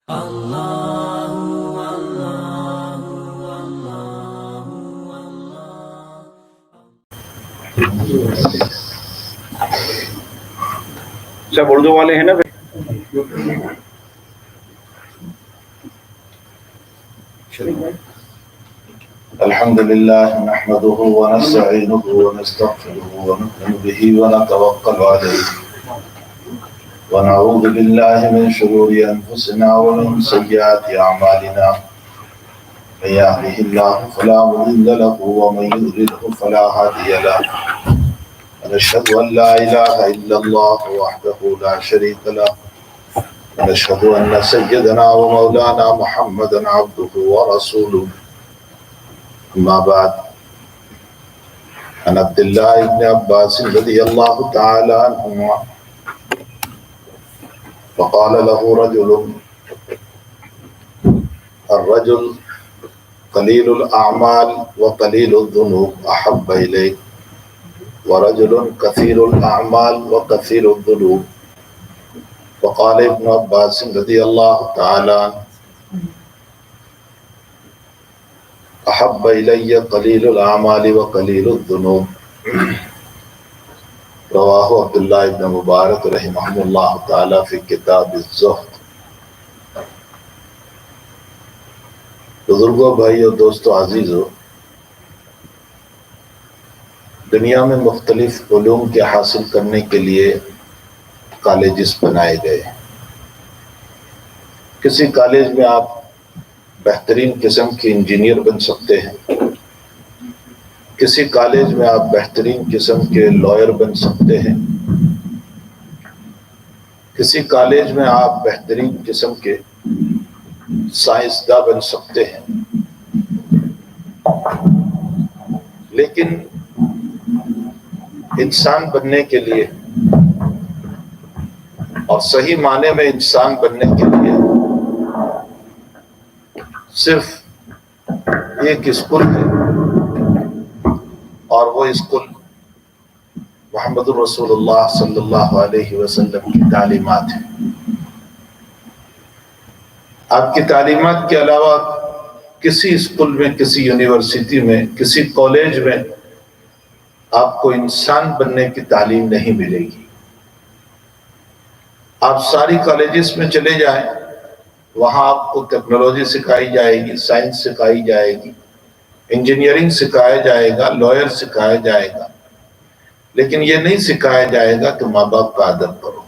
سب اردو والے ہیں نا؟ الحمد لله نحمده ونستعينه ونستغفره ونؤمن به ونتوكل عليه ونعوذ بالله من شرور أنفسنا ومن سيئات أعمالنا من يهده الله فلا مضل له ومن يضلله فلا هادي له ونشهد أن لا إله إلا الله وحده لا شريك له ونشهد أن سيدنا ومولانا محمدا عبده ورسوله أما بعد عن عبد الله بن عباس رضي الله تعالى عنهما فقال له رجل الرجل قليل الأعمال وقليل الذنوب أحب إليك ورجل كثير الأعمال وكثير الذنوب فقال ابن عباس رضي الله تعالى عنه احب الی قلیل الاعمال وقلیل الذنوب رواہ عبداللہ ابن مبارک رحمہ اللہ تعالی فی کتاب الزہد۔ بزرگوں، بھائیو، دوستو، عزیزو، دنیا میں مختلف علوم کے حاصل کرنے کے لیے کالجز بنائے گئے۔ کسی کالج میں آپ بہترین قسم کے انجینئر بن سکتے ہیں، کسی کالج میں آپ بہترین قسم کے لائر بن سکتے ہیں، کسی کالج میں آپ بہترین قسم کے سائنسداں بن سکتے ہیں، لیکن انسان بننے کے لیے اور صحیح معنی میں انسان بننے کے لیے صرف ایک اسکول ہے، اور وہ اسکول محمد الرسول اللہ صلی اللہ علیہ وسلم کی تعلیمات ہیں۔ آپ کی تعلیمات کے علاوہ کسی اسکول میں، کسی یونیورسٹی میں، کسی کالج میں آپ کو انسان بننے کی تعلیم نہیں ملے گی۔ آپ ساری کالجز میں چلے جائیں، وہاں آپ کو ٹیکنالوجی سکھائی جائے گی، سائنس سکھائی جائے گی، انجینئرنگ سکھایا جائے گا، لائر سکھایا جائے گا، لیکن یہ نہیں سکھایا جائے گا کہ ماں باپ کا ادب کرو،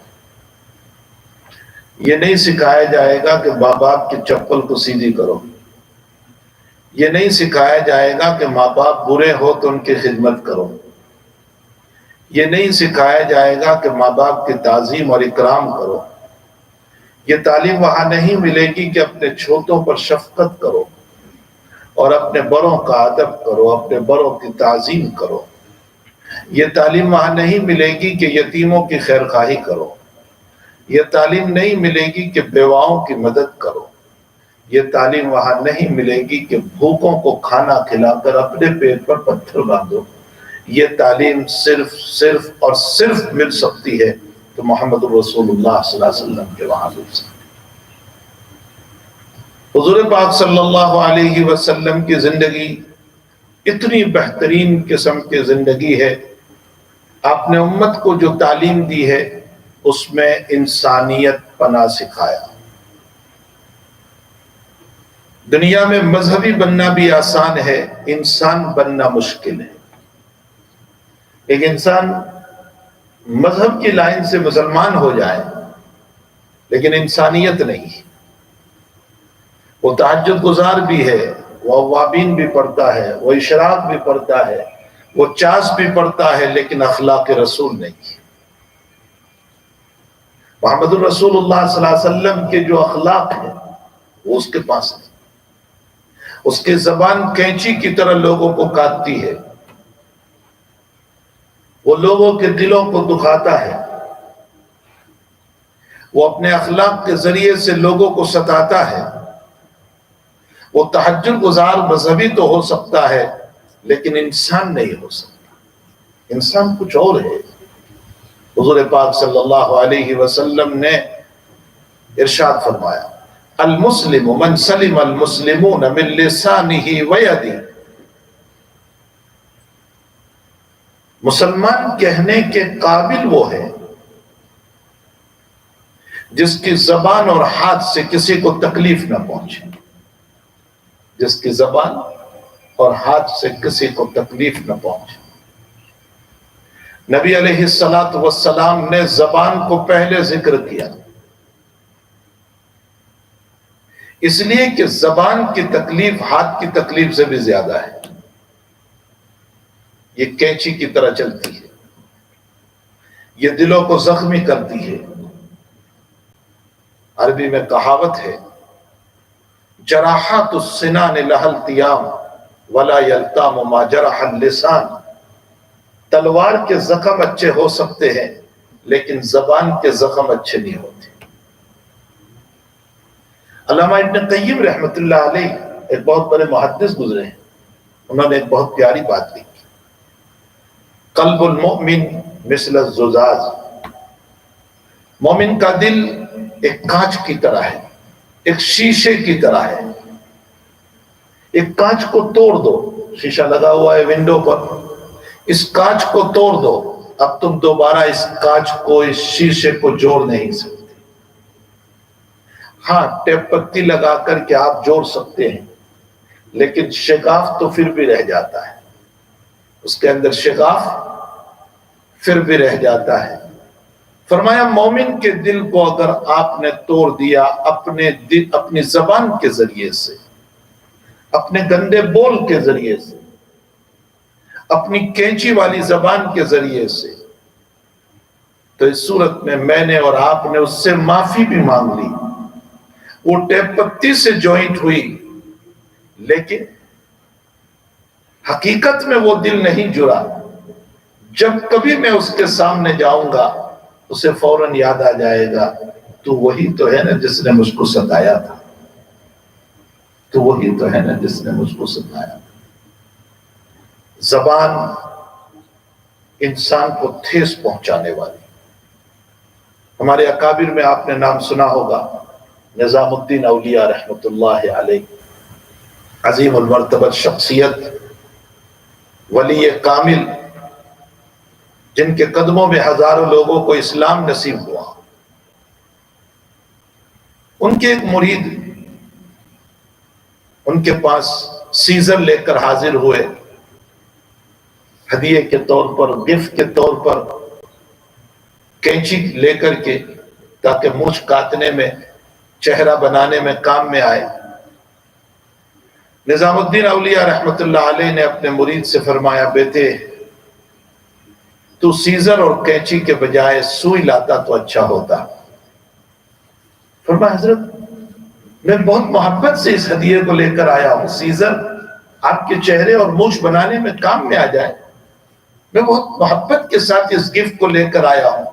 یہ نہیں سکھایا جائے گا کہ ماں باپ کی چپل کو سیدھی کرو، یہ نہیں سکھایا جائے گا کہ ماں باپ برے ہو تو ان کی خدمت کرو، یہ نہیں سکھایا جائے گا کہ ماں باپ کی تعظیم اور اکرام کرو۔ یہ تعلیم وہاں نہیں ملے گی کہ اپنے چھوٹوں پر شفقت کرو اور اپنے بڑوں کا ادب کرو، اپنے بڑوں کی تعظیم کرو۔ یہ تعلیم وہاں نہیں ملے گی کہ یتیموں کی خیرخواہی کرو۔ یہ تعلیم نہیں ملے گی کہ بیواؤں کی مدد کرو۔ یہ تعلیم وہاں نہیں ملے گی کہ بھوکوں کو کھانا کھلا کر اپنے پیٹ پر پتھر باندھو۔ یہ تعلیم صرف اور صرف مل سکتی ہے تو محمد الرسول اللہ صلی اللہ علیہ وسلم کے وہاں مل سکتی ہے۔ حضور پاک صلی اللہ علیہ وسلم کی زندگی اتنی بہترین قسم کی زندگی ہے، آپ نے امت کو جو تعلیم دی ہے اس میں انسانیت پنا سکھایا۔ دنیا میں مذہبی بننا بھی آسان ہے، انسان بننا مشکل ہے۔ ایک انسان مذہب کی لائن سے مسلمان ہو جائے لیکن انسانیت نہیں، وہ تہجد گزار بھی ہے، وہ اوابین بھی پڑھتا ہے، وہ اشراق بھی پڑھتا ہے، وہ چاس بھی پڑھتا ہے، لیکن اخلاق رسول نہیں۔ محمد الرسول اللہ صلی اللہ علیہ وسلم کے جو اخلاق ہیں وہ اس کے پاس نہیں۔ اس کی زبان کینچی کی طرح لوگوں کو کاٹتی ہے، وہ لوگوں کے دلوں کو دکھاتا ہے، وہ اپنے اخلاق کے ذریعے سے لوگوں کو ستاتا ہے۔ وہ تہجد گزار مذہبی تو ہو سکتا ہے لیکن انسان نہیں ہو سکتا، انسان کچھ اور ہے۔ حضور پاک صلی اللہ علیہ وسلم نے ارشاد فرمایا المسلم من سلم المسلمون من لسانه ویدہ، مسلمان کہنے کے قابل وہ ہے جس کی زبان اور ہاتھ سے کسی کو تکلیف نہ پہنچے، جس کی زبان اور ہاتھ سے کسی کو تکلیف نہ پہنچے۔ نبی علیہ السلام نے زبان کو پہلے ذکر کیا، اس لیے کہ زبان کی تکلیف ہاتھ کی تکلیف سے بھی زیادہ ہے، یہ کینچی کی طرح چلتی ہے، یہ دلوں کو زخمی کرتی ہے۔ عربی میں کہاوت ہے، جراحات السنان لها التیام ولا یلتام ما جرح اللسان، تلوار کے زخم اچھے ہو سکتے ہیں لیکن زبان کے زخم اچھے نہیں ہوتے۔ علامہ ابن قیم رحمت اللہ علیہ ایک بہت بڑے محدث گزرے ہیں، انہوں نے ایک بہت پیاری بات لکھی، قلب المؤمن مثل الزجاج، مومن کا دل ایک کانچ کی طرح ہے، ایک شیشے کی طرح ہے۔ ایک کانچ کو توڑ دو، شیشہ لگا ہوا ہے ونڈو پر، اس کانچ کو توڑ دو، اب تم دوبارہ اس کانچ کو، اس شیشے کو جوڑ نہیں سکتے۔ ہاں ٹیپ پتی لگا کر کے آپ جوڑ سکتے ہیں، لیکن شگاف تو پھر بھی رہ جاتا ہے، اس کے اندر شگاف پھر بھی رہ جاتا ہے۔ فرمایا مومن کے دل کو اگر آپ نے توڑ دیا اپنی زبان کے ذریعے سے، اپنے گندے بول کے ذریعے سے، اپنی کینچی والی زبان کے ذریعے سے، تو اس صورت میں نے اور آپ نے اس سے معافی بھی مانگ لی، وہ ٹیپ پتی سے جوائنٹ ہوئی، لیکن حقیقت میں وہ دل نہیں جڑا۔ جب کبھی میں اس کے سامنے جاؤں گا اسے فوراً یاد آ جائے گا، تو وہی تو ہے نا جس نے مجھ کو ستایا تھا، تو وہی تو ہے نا جس نے مجھ کو ستایا تھا۔ زبان انسان کو ٹھیس پہنچانے والی، ہمارے اکابر میں آپ نے نام سنا ہوگا، نظام الدین اولیاء رحمت اللہ علیہ، عظیم المرتبہ شخصیت، ولی کامل، جن کے قدموں میں ہزاروں لوگوں کو اسلام نصیب ہوا۔ ان کے ایک مرید ان کے پاس سیزر لے کر حاضر ہوئے، ہدیے کے طور پر، گفٹ کے طور پر، کینچی لے کر کے، تاکہ مونچھ کاٹنے میں، چہرہ بنانے میں کام میں آئے۔ نظام الدین اولیاء رحمت اللہ علیہ نے اپنے مرید سے فرمایا، بیٹے تو سیزر اور کینچی کے بجائے سوئی لاتا تو اچھا ہوتا۔ فرمایا حضرت میں بہت محبت سے اس ہدیے کو لے کر آیا ہوں، سیزر آپ کے چہرے اور مونچھ بنانے میں کام میں آ جائے، میں بہت محبت کے ساتھ اس گفٹ کو لے کر آیا ہوں۔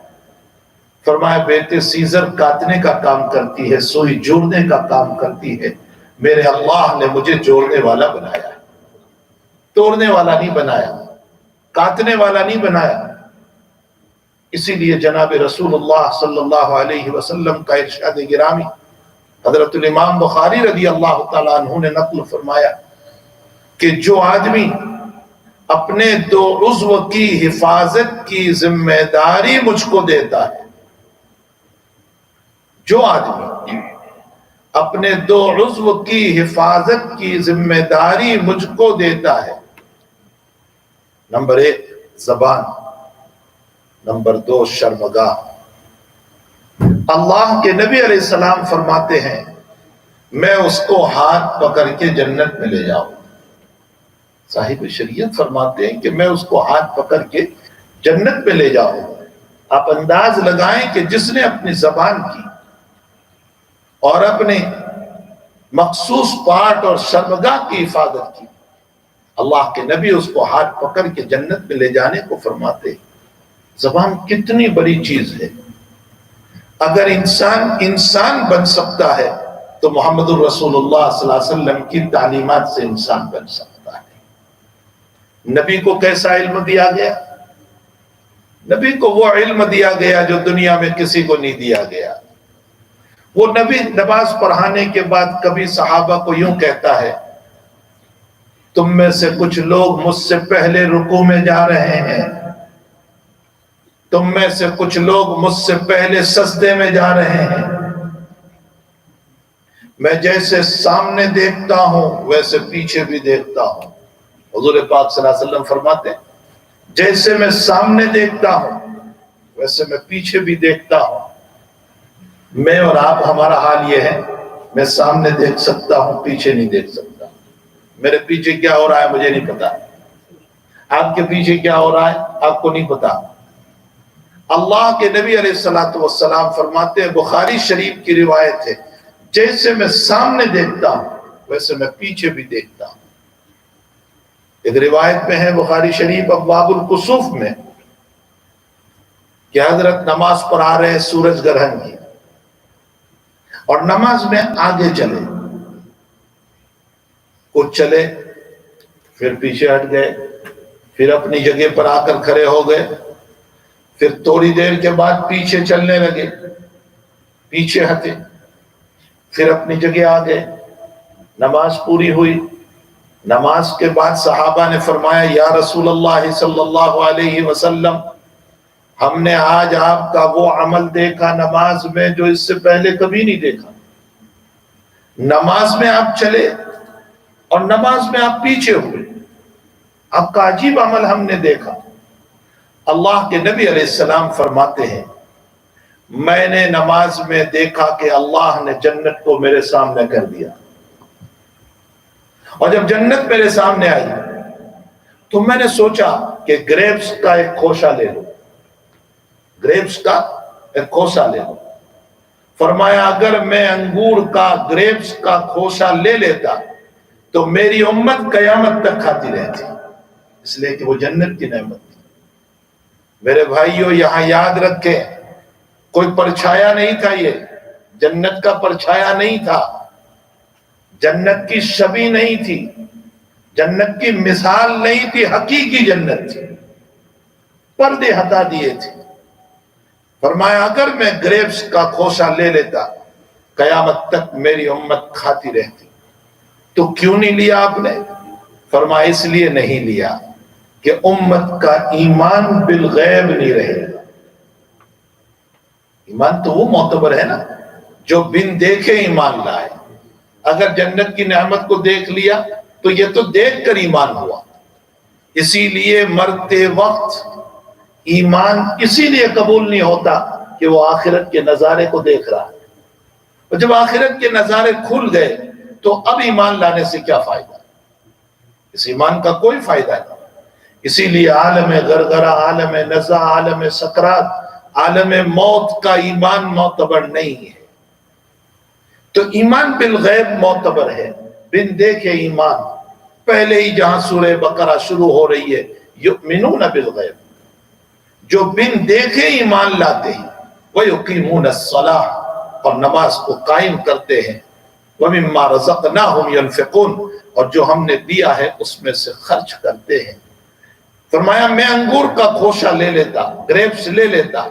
فرمایا بیٹے سیزر کاٹنے کا کام کرتی ہے، سوئی جوڑنے کا کام کرتی ہے، میرے اللہ نے مجھے جوڑنے والا بنایا ہے، توڑنے والا نہیں بنایا، کاٹنے والا نہیں بنایا۔ اسی لیے جناب رسول اللہ صلی اللہ علیہ وسلم کا ارشاد گرامی حضرت الامام بخاری رضی اللہ تعالیٰ عنہ نے نقل فرمایا کہ جو آدمی اپنے دو عضو کی حفاظت کی ذمہ داری مجھ کو دیتا ہے، جو آدمی اپنے دو عضو کی حفاظت کی ذمہ داری مجھ کو دیتا ہے، نمبر 1 زبان، نمبر 2 شرمگاہ۔ اللہ کے نبی علیہ السلام فرماتے ہیں میں اس کو ہاتھ پکڑ کے جنت میں لے جاؤں، صاحب شریعت فرماتے ہیں کہ میں اس کو ہاتھ پکڑ کے جنت میں لے جاؤں۔ آپ انداز لگائیں کہ جس نے اپنی زبان کی اور اپنے مخصوص پارٹ اور شرمگاہ کی حفاظت کی، اللہ کے نبی اس کو ہاتھ پکڑ کے جنت میں لے جانے کو فرماتے ہیں۔ زبان کتنی بڑی چیز ہے، اگر انسان بن سکتا ہے تو محمد الرسول اللہ صلی اللہ علیہ وسلم کی تعلیمات سے انسان بن سکتا ہے۔ نبی کو کیسا علم دیا گیا؟ نبی کو وہ علم دیا گیا جو دنیا میں کسی کو نہیں دیا گیا۔ وہ نبی نماز پڑھانے کے بعد کبھی صحابہ کو یوں کہتا ہے، تم میں سے کچھ لوگ مجھ سے پہلے رکوع میں جا رہے ہیں، تم میں سے کچھ لوگ مجھ سے پہلے سجدے میں جا رہے ہیں، میں جیسے سامنے دیکھتا ہوں ویسے پیچھے بھی دیکھتا ہوں۔ حضور پاک صلی اللہ علیہ وسلم فرماتے ہیں جیسے میں سامنے دیکھتا ہوں ویسے میں پیچھے بھی دیکھتا ہوں۔ میں اور آپ ہمارا حال یہ ہے، میں سامنے دیکھ سکتا ہوں، پیچھے نہیں دیکھ سکتا۔ میرے پیچھے کیا ہو رہا ہے مجھے نہیں پتا، آپ کے پیچھے کیا ہو رہا ہے آپ کو نہیں پتا۔ اللہ کے نبی علیہ الصلوۃ والسلام فرماتے ہیں، بخاری شریف کی روایت ہے، جیسے میں سامنے دیکھتا ہوں ویسے میں پیچھے بھی دیکھتا ہوں۔ ایک روایت میں ہے بخاری شریف ابواب الکسوف میں کہ حضرت نماز پڑھا رہے سورج گرہن کی، اور نماز میں آگے چلے، کچھ چلے پھر پیچھے ہٹ گئے، پھر اپنی جگہ پر آ کر کھڑے ہو گئے، پھر تھوڑی دیر کے بعد پیچھے چلنے لگے، پیچھے ہٹے، پھر اپنی جگہ آ گئے، نماز پوری ہوئی۔ نماز کے بعد صحابہ نے فرمایا، یا رسول اللہ صلی اللہ علیہ وسلم، ہم نے آج آپ کا وہ عمل دیکھا نماز میں جو اس سے پہلے کبھی نہیں دیکھا۔ نماز میں آپ چلے اور نماز میں آپ پیچھے ہوئے، آپ کا عجیب عمل ہم نے دیکھا۔ اللہ کے نبی علیہ السلام فرماتے ہیں، میں نے نماز میں دیکھا کہ اللہ نے جنت کو میرے سامنے کر دیا، اور جب جنت میرے سامنے آئی تو میں نے سوچا کہ گریپس کا ایک کھوسا لے لو، گریپس کا ایک کھوسا لے لو۔ فرمایا اگر میں انگور کا گریپس کا کھوسا لے لیتا تو میری امت قیامت تک کھاتی رہتی، اس لیے کہ وہ جنت کی نعمت تھی۔ میرے بھائیوں یہاں یاد رکھیں، کوئی پرچھایا نہیں تھا، یہ جنت کا پرچھایا نہیں تھا، جنت کی شبیہ نہیں تھی، جنت کی مثال نہیں تھی، حقیقی جنت تھی، پردے ہٹا دیے تھے۔ فرمایا اگر میں گریپس کا کھوسا لے لیتا قیامت تک میری امت کھاتی رہتی۔ تو کیوں نہیں لیا آپ نے؟ فرمایا اس لیے نہیں لیا کہ امت کا ایمان بالغیب نہیں رہے گا۔ ایمان تو وہ معتبر ہے نا جو بن دیکھے ایمان لائے۔ اگر جنت کی نعمت کو دیکھ لیا تو یہ تو دیکھ کر ایمان ہوا۔ اسی لیے مرتے وقت ایمان اسی لیے قبول نہیں ہوتا کہ وہ آخرت کے نظارے کو دیکھ رہا ہے، اور جب آخرت کے نظارے کھل گئے تو اب ایمان لانے سے کیا فائدہ؟ اس ایمان کا کوئی فائدہ نہیں۔ اسی لیے عالم غرغرہ، عالم نزع، عالم سکرات، عالم موت کا ایمان معتبر نہیں ہے۔ تو ایمان بالغیب معتبر ہے، بن دیکھے ایمان۔ پہلے ہی جہاں سورہ بقرہ شروع ہو رہی ہے، یؤمنون بالغیب، جو بن دیکھے ایمان لاتے ہیں، وَيُقِيمُونَ الصَّلَاةَ، اور نماز کو قائم کرتے ہیں، وَمِمَّا رَزَقْنَاهُمْ يَنْفِقُونَ، اور جو ہم نے دیا ہے اس میں سے خرچ کرتے ہیں۔ فرمایا میں انگور کا کھوسا لے لیتا، گریپس لے لیتا،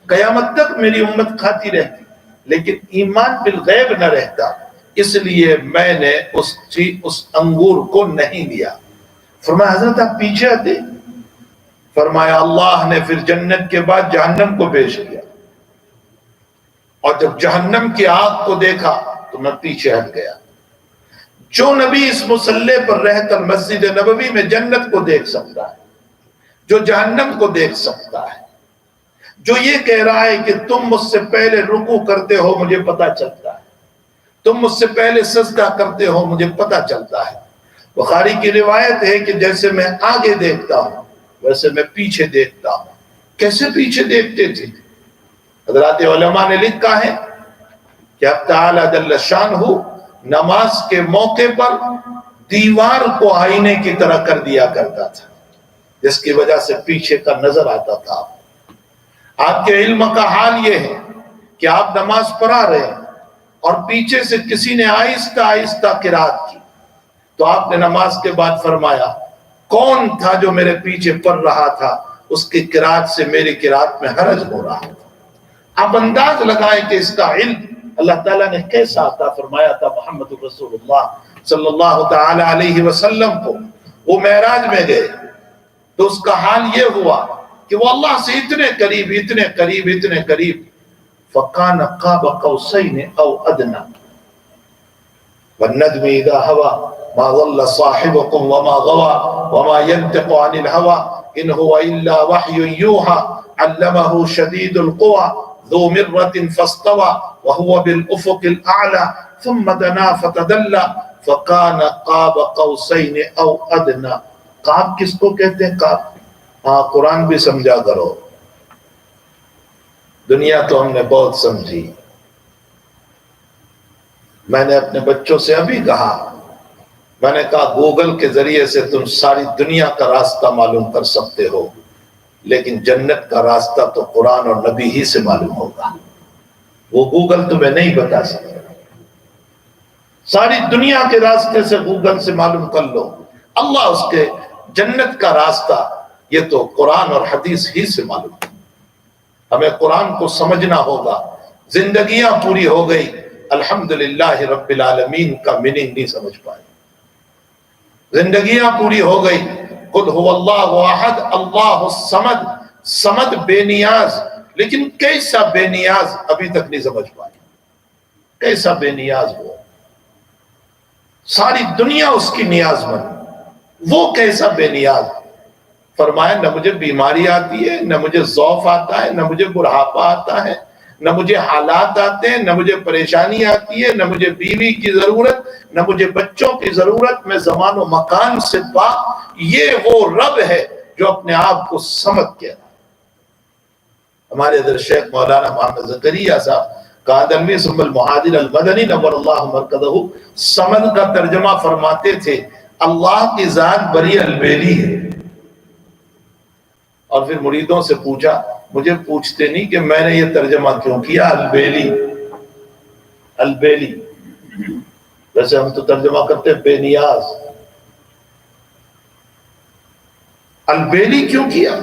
قیامت تک میری امت کھاتی رہتی، لیکن ایمان بالغیب نہ رہتا، اس لیے میں نے اس انگور کو نہیں لیا۔ فرمایا حضرت آپ پیچھے ہٹے؟ فرمایا اللہ نے پھر جنت کے بعد جہنم کو پیش کیا، اور جب جہنم کی آگ کو دیکھا تو میں پیچھے ہٹ گیا۔ جو نبی اس مصلی پر رہ کر مسجد نبوی میں جنت کو دیکھ سکتا ہے، جو جہنم کو دیکھ سکتا ہے، جو یہ کہہ رہا ہے کہ تم مجھ سے پہلے رکوع کرتے ہو مجھے پتا چلتا ہے، تم مجھ سے پہلے سجدہ کرتے ہو مجھے پتا چلتا ہے۔ بخاری کی روایت ہے کہ جیسے میں آگے دیکھتا ہوں ویسے میں پیچھے دیکھتا ہوں۔ کیسے پیچھے دیکھتے تھے؟ حضرات علماء نے لکھا ہے کہ اب تعالی جل شانہ نماز کے موقع پر دیوار کو آئینے کی طرح کر دیا کرتا تھا، جس کی وجہ سے پیچھے کا نظر آتا تھا۔ آپ کے علم کا حال یہ ہے کہ آپ نماز پڑھا رہے ہیں اور پیچھے سے کسی نے آہستہ آہستہ قرات کی، تو آپ نے نماز کے بعد فرمایا کون تھا جو میرے پیچھے پڑھ رہا تھا، اس کی قرات سے میری قرات میں حرج ہو رہا تھا۔ آپ انداز لگائیں کہ اس کا علم اللہ تعالیٰ نے کیسا عطا فرمایا تھا محمد رسول اللہ صلی اللہ تعالی علیہ وسلم کو. وہ معراج میں گئے تو اس کا حال یہ ہوا کہ وہ اللہ سے اتنے قریب اتنے قریب اتنے قریب. فَقَانَ قَابَ قَوْسَيْنِ أَوْ أَدْنَى وَالنَّجْمِ إِذَا هَوَى مَا ضَلَّ صَاحِبُكُمْ وَمَا غَوَى وَمَا يَنْطِقُ عَنِ الْهَوَى إِنْ هُوَ إِلَّا وَحْيٌ يُوحَى عَلَّمَهُ شَدِيدُ الْقُوَى ذُو مِرَّةٍ فَاسْتَوَى وَهُوَ بِالْأُفُقِ الْأَعْلَى ثُمَّ دَنَا فَتَدَلَّى فَقَانَ قَابَ قَوْسَيْنِ أَوْ أَدْنَى. قاب کس کو کہتے ہیں؟ قاب. ہاں قرآن بھی سمجھا کرو. دنیا تو ہم نے بہت سمجھی. میں نے اپنے بچوں سے ابھی کہا، میں نے کہا گوگل کے ذریعے سے تم ساری دنیا کا راستہ معلوم کر سکتے ہو، لیکن جنت کا راستہ تو قرآن اور نبی ہی سے معلوم ہوگا. وہ گوگل تمہیں نہیں بتا سکتا. ساری دنیا کے راستے سے گوگل سے معلوم کر لو. اللہ اس کے جنت کا راستہ یہ تو قرآن اور حدیث ہی سے معلوم ہے. ہمیں قرآن کو سمجھنا ہوگا. زندگیاں پوری ہو گئی، الحمدللہ رب العالمین کا میننگ نہیں سمجھ پائے. زندگیاں پوری ہو گئی، قل هو اللہ احد اللہ الصمد، صمد بے نیاز، لیکن کیسا بے نیاز ابھی تک نہیں سمجھ پائے. کیسا بے نیاز وہ، ساری دنیا اس کی نیاز مند، وہ کیسا بے نیاز. فرمایا نہ مجھے بیماری آتی ہے، نہ مجھے ضعف آتا ہے، نہ مجھے بڑھاپا آتا ہے، نہ مجھے حالات آتے ہیں، نہ مجھے پریشانی آتی ہے، نہ مجھے بیوی کی ضرورت، نہ مجھے بچوں کی ضرورت. میں زمان و مکان سے پاک. یہ وہ رب ہے جو اپنے آپ کو سمد کہہ رہا ہے. ہمارے حضرت شیخ مولانا محمد زکریا صاحب قادمی ثم المہاجر المدنی نور اللہ مرکزہ سمد کا ترجمہ فرماتے تھے اللہ کی ذات بری البیلی ہے. اور پھر مریدوں سے پوچھا، مجھے پوچھتے نہیں کہ میں نے یہ ترجمہ کیوں کیا البیلی. البیلی ویسے ہم تو ترجمہ کرتے بے نیاز. البیلی کیوں کیا؟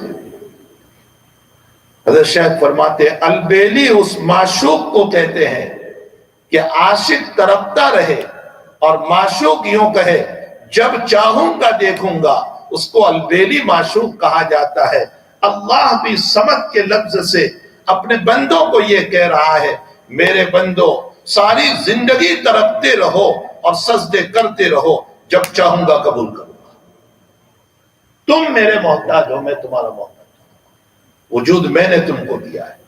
حضرت شیخ فرماتے ہیں البیلی اس معشوق کو کہتے ہیں کہ عاشق تڑپتا رہے اور معشوق یوں کہے جب چاہوں گا دیکھوں گا. اس کو البیلی معشوق کہا جاتا ہے. اللہ بھی سمد کے لفظ سے اپنے بندوں کو یہ کہہ رہا ہے میرے بندو ساری زندگی تڑپتے رہو اور سجدے کرتے رہو، جب چاہوں گا قبول کروں گا. تم میرے محتاج ہو، میں تمہارا محتاج ہوں. وجود میں نے تم کو دیا ہے،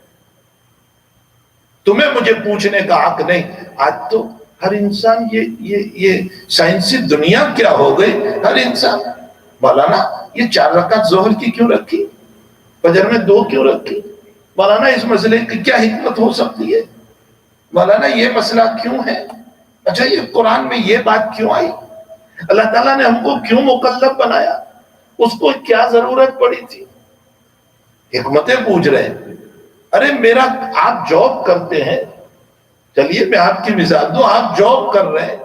تمہیں مجھے پوچھنے کا حق نہیں. آج تو ہر انسان یہ سائنسی دنیا کیا ہو گئی. ہر انسان مولانا یہ 4 رکعت ظہر کی کیوں رکھی، فجر میں 2 کیوں رکھی، مولانا اس مسئلے کی کیا حکمت ہو سکتی ہے، مولانا یہ مسئلہ کیوں ہے، اچھا یہ قرآن میں یہ بات کیوں آئی، اللہ تعالیٰ نے ہم کو کیوں مکلف بنایا، اس کو کیا ضرورت پڑی تھی. حکمتیں پوچھ رہے ہیں. ارے میرا آپ جاب کرتے ہیں، چلیے میں آپ کی مثال دوں، آپ جاب کر رہے ہیں،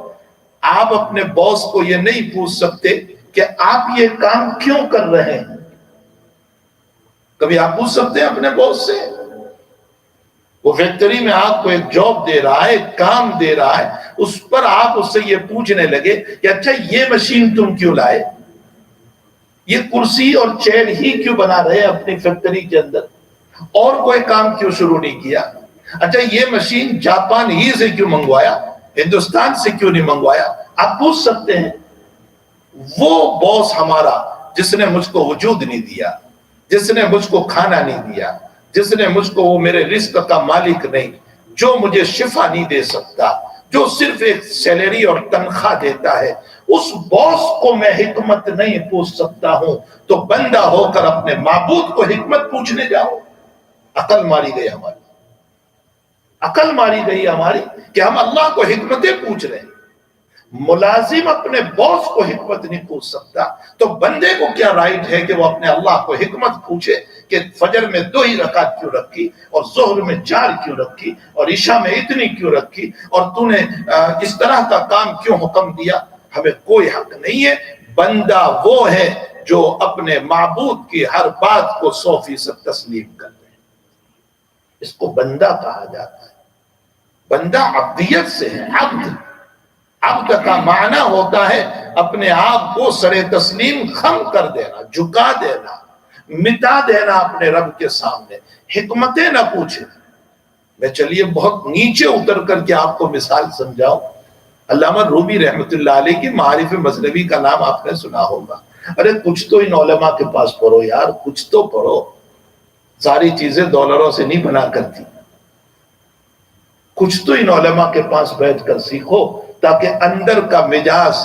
آپ اپنے باس کو یہ نہیں پوچھ سکتے کہ آپ یہ کام کیوں کر رہے ہیں. کبھی آپ پوچھ سکتے ہیں اپنے باس سے؟ وہ فیکٹری میں آپ کو ایک جاب دے رہا ہے، ایک کام دے رہا ہے، اس پر آپ اس سے یہ پوچھنے لگے کہ اچھا یہ مشین تم کیوں لائے، یہ کرسی اور چیئر ہی کیوں بنا رہے اپنی فیکٹری کے اندر، اور کوئی کام کیوں شروع نہیں کیا، اچھا یہ مشین جاپان ہی سے کیوں منگوایا، ہندوستان سے کیوں نہیں منگوایا. آپ پوچھ سکتے ہیں. وہ باس ہمارا جس نے مجھ کو وجود نہیں دیا، جس نے مجھ کو کھانا نہیں دیا، جس نے مجھ کو وہ میرے رزق کا مالک نہیں، جو مجھے شفا نہیں دے سکتا، جو صرف ایک سیلری اور تنخواہ دیتا ہے، اس باس کو میں حکمت نہیں پوچھ سکتا ہوں تو بندہ ہو کر اپنے معبود کو حکمت پوچھنے جاؤ. عقل ماری گئی ہماری، عقل ماری گئی ہماری کہ ہم اللہ کو حکمتیں پوچھ رہے ہیں. ملازم اپنے باس کو حکمت نہیں پوچھ سکتا تو بندے کو کیا رائٹ ہے کہ وہ اپنے اللہ کو حکمت پوچھے کہ فجر میں 2 ہی رکعت کیوں رکھی اور ظہر میں 4 کیوں رکھی اور عشاء میں اتنی کیوں رکھی اور تو نے اس طرح کا کام کیوں حکم دیا. ہمیں کوئی حق نہیں ہے. بندہ وہ ہے جو اپنے معبود کی ہر بات کو 100% تسلیم کر لے، اس کو بندہ کہا جاتا ہے. بندہ عبدیت سے ہے. عبد کا معنی ہوتا ہے اپنے آپ کو سر تسلیم خم کر دینا، جھکا دینا، مٹا دینا اپنے رب کے سامنے، حکمتیں نہ پوچھے. میں چلیے بہت نیچے اتر کر کے آپ کو مثال سمجھاؤں. علامہ رومی رحمت اللہ علیہ کی معارف مذہبی کا نام آپ نے سنا ہوگا. ارے کچھ تو ان علماء کے پاس پڑھو یار، کچھ تو پڑھو. ساری چیزیں ڈالروں سے نہیں بنا کرتی. کچھ تو ان علماء کے پاس بیٹھ کر سیکھو تاکہ اندر کا مزاج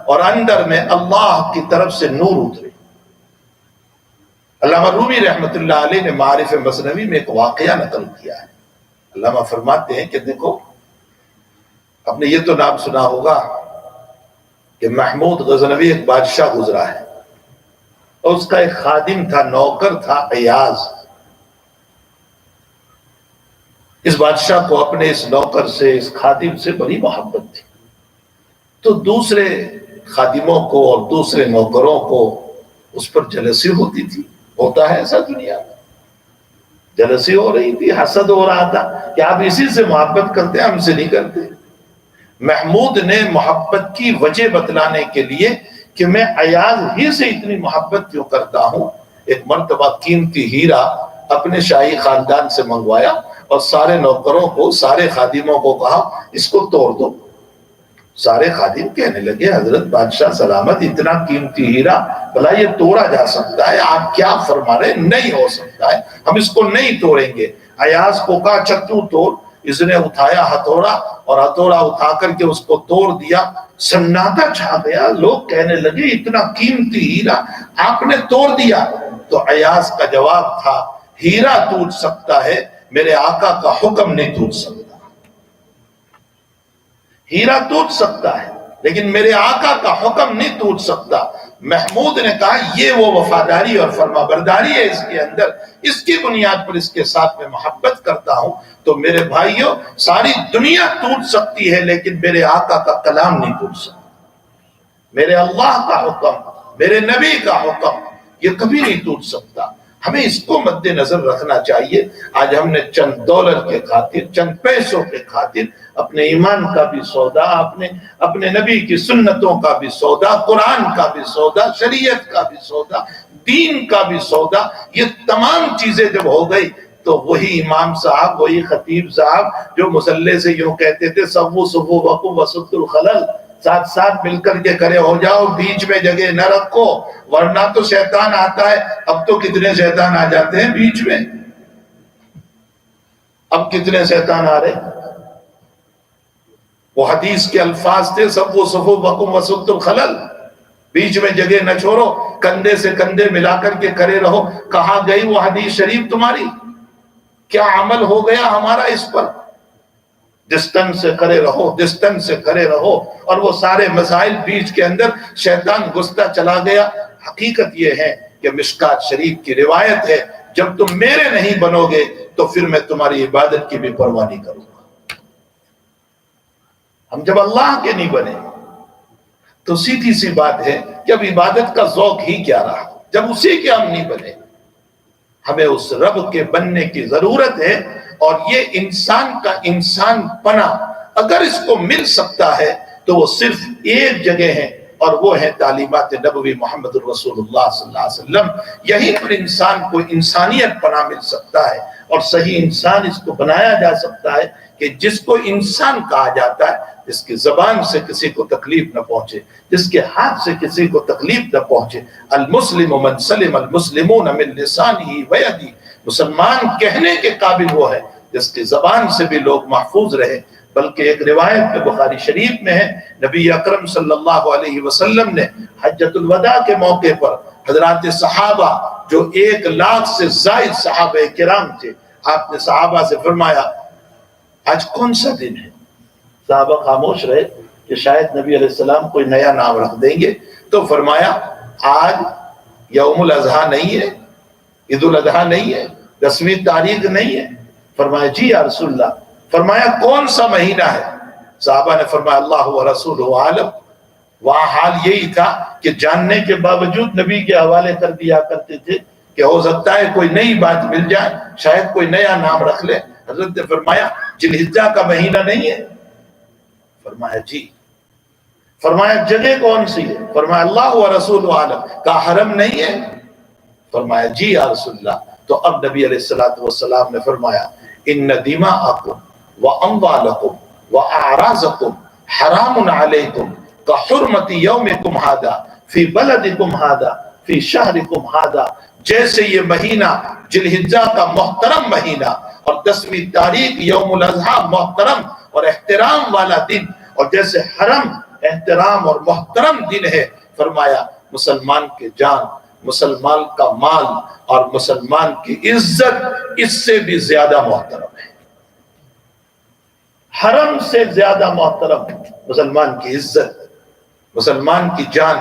اور اندر میں اللہ کی طرف سے نور اترے. علامہ رومی رحمت اللہ علیہ نے معارف مثنوی میں ایک واقعہ نقل کیا ہے. علامہ فرماتے ہیں کہ دیکھو، آپ نے یہ تو نام سنا ہوگا کہ محمود غزنوی ایک بادشاہ گزرا ہے اور اس کا ایک خادم تھا، نوکر تھا، ایاز. اس بادشاہ کو اپنے اس نوکر سے، اس خادم سے بڑی محبت تھی. تو دوسرے خادموں کو اور دوسرے نوکروں کو اس پر جلسی ہوتی تھی. ہوتا ہے ایسا دنیا میں، جلسی ہو رہی تھی، حسد ہو رہا تھا کہ آپ اسی سے محبت کرتے ہیں، ہم سے نہیں کرتے. محمود نے محبت کی وجہ بتلانے کے لیے کہ میں ایاز ہی سے اتنی محبت کیوں کرتا ہوں، ایک مرتبہ قیمتی ہیرا اپنے شاہی خاندان سے منگوایا اور سارے نوکروں کو، سارے خادموں کو کہا اس کو توڑ دو. سارے خادم کہنے لگے حضرت بادشاہ سلامت، اتنا قیمتی ہیرا بھلا یہ توڑا جا سکتا ہے؟ آپ کیا فرما رہے؟ نہیں ہو سکتا ہے، ہم اس کو نہیں توڑیں گے. ایاز کو کہا چتو توڑ. اس نے اٹھایا ہتھوڑا اور ہتھوڑا اٹھا کر کے اس کو توڑ دیا. سناٹا چھا گیا. لوگ کہنے لگے اتنا قیمتی ہیرا آپ نے توڑ دیا. تو ایاز کا جواب تھا ہیرا ٹوٹ سکتا ہے، میرے آقا کا حکم نہیں ٹوٹ سکتا. ہیرا ٹوٹ سکتا ہے لیکن میرے آقا کا حکم نہیں ٹوٹ سکتا. محمود نے کہا یہ وہ وفاداری اور فرما برداری ہے اس کے اندر، اس کی بنیاد پر اس کے ساتھ میں محبت کرتا ہوں. تو میرے بھائیوں، ساری دنیا ٹوٹ سکتی ہے لیکن میرے آقا کا کلام نہیں ٹوٹ سکتا. میرے اللہ کا حکم، میرے نبی کا حکم، یہ کبھی نہیں ٹوٹ سکتا. ہمیں اس کو مد نظر رکھنا چاہیے. آج ہم نے چند ڈالر کے خاطر، چند پیسوں کے خاطر اپنے ایمان کا بھی سودا، اپنے نبی کی سنتوں کا بھی سودا، قرآن کا بھی سودا، شریعت کا بھی سودا، دین کا بھی سودا، یہ تمام چیزیں جب ہو گئی تو وہی امام صاحب، وہی خطیب صاحب جو مصلی سے یوں کہتے تھے صفو صفو وقو وسد الخلل، ساتھ ساتھ مل کر کے کھڑے ہو جاؤ، بیچ میں جگہ نہ رکھو ورنہ تو شیطان آتا ہے. اب تو کتنے شیطان آ جاتے ہیں بیچ میں، اب کتنے شیطان آ رہے. وہ حدیث کے الفاظ تھے صفو صفو وقو وسد الخلل، بیچ میں جگہ نہ چھوڑو، کندھے سے کندھے ملا کر کے کھڑے رہو. کہاں گئی وہ حدیث شریف تمہاری؟ کیا عمل ہو گیا ہمارا اس پر؟ ڈسٹنس سے کھڑے رہو، ڈسٹنس سے کھڑے رہو. اور وہ سارے مسائل بیچ کے اندر شیطان گھستا چلا گیا. حقیقت یہ ہے کہ مشکات شریف کی روایت ہے جب تم میرے نہیں بنو گے تو پھر میں تمہاری عبادت کی بھی پرواہ نہیں کروں گا. ہم جب اللہ کے نہیں بنے تو سیدھی سی بات ہے کہ اب عبادت کا ذوق ہی کیا رہا. جب اسی کے ہم نہیں بنے، ہمیں اس رب کے بننے کی ضرورت ہے. اور یہ انسان کا انسان پنا اگر اس کو مل سکتا ہے تو وہ صرف ایک جگہ ہے اور وہ ہے تعلیمات نبوی محمد الرسول اللہ صلی اللہ علیہ وسلم. یہیں پر انسان کو انسانیت پناہ مل سکتا ہے اور صحیح انسان اس کو بنایا جا سکتا ہے کہ جس کو انسان کہا جاتا ہے، جس کی زبان سے کسی کو تکلیف نہ پہنچے، جس کے ہاتھ سے کسی کو تکلیف نہ پہنچے. المسلم من سلم المسلمون من لسانہ ویدہ، مسلمان کہنے کے قابل وہ ہے جس کی زبان سے بھی لوگ محفوظ رہے. بلکہ ایک روایت میں بخاری شریف میں ہے، نبی اکرم صلی اللہ علیہ وسلم نے حجۃ الوداع کے موقع پر حضرات صحابہ جو 1,00,000 سے زائد صحابہ کرام تھے، آپ نے صحابہ سے فرمایا آج کون سا دن ہے؟ صحابہ خاموش رہے کہ شاید نبی علیہ السلام کوئی نیا نام رکھ دیں گے. تو فرمایا آج یوم الاضحیٰ نہیں ہے، عید الاضحیٰ نہیں ہے، 10ویں تاریخ نہیں ہے. فرمایا جی یا رسول اللہ. فرمایا کون سا مہینہ ہے؟ صحابہ نے فرمایا اللہ و رسولہ عالم. وہاں حال یہی تھا کہ جاننے کے باوجود نبی کے حوالے کر دیا کرتے تھے کہ ہو سکتا ہے کوئی نئی بات مل جائے، شاید کوئی نیا نام رکھ لے. حضرت نے فرمایا ذوالحجہ کا مہینہ نہیں ہے؟ فرمایا جی۔ فرمایا جگہ کون سی ہے؟ فرمایا اللہ و رسول عالم کا حرم نہیں ہے؟ فرمایا جی یا رسول اللہ۔ تو اب نبی علیہ السلام نے فرمایا ان دماءکم واموالکم واعراضکم حرام علیکم کحرمت یومکم ھذا فی بلدکم ھذا فی شہرکم ھذا، جیسے یہ مہینہ ذوالحجہ کا محترم مہینہ اور 10ویں تاریخ یوم الاضحیٰ محترم اور احترام والا دن، اور جیسے حرم احترام اور محترم دن ہے، فرمایا مسلمان کے جان، مسلمان کا مال اور مسلمان کی عزت اس سے بھی زیادہ محترم ہے۔ حرم سے زیادہ محترم مسلمان کی عزت، مسلمان کی جان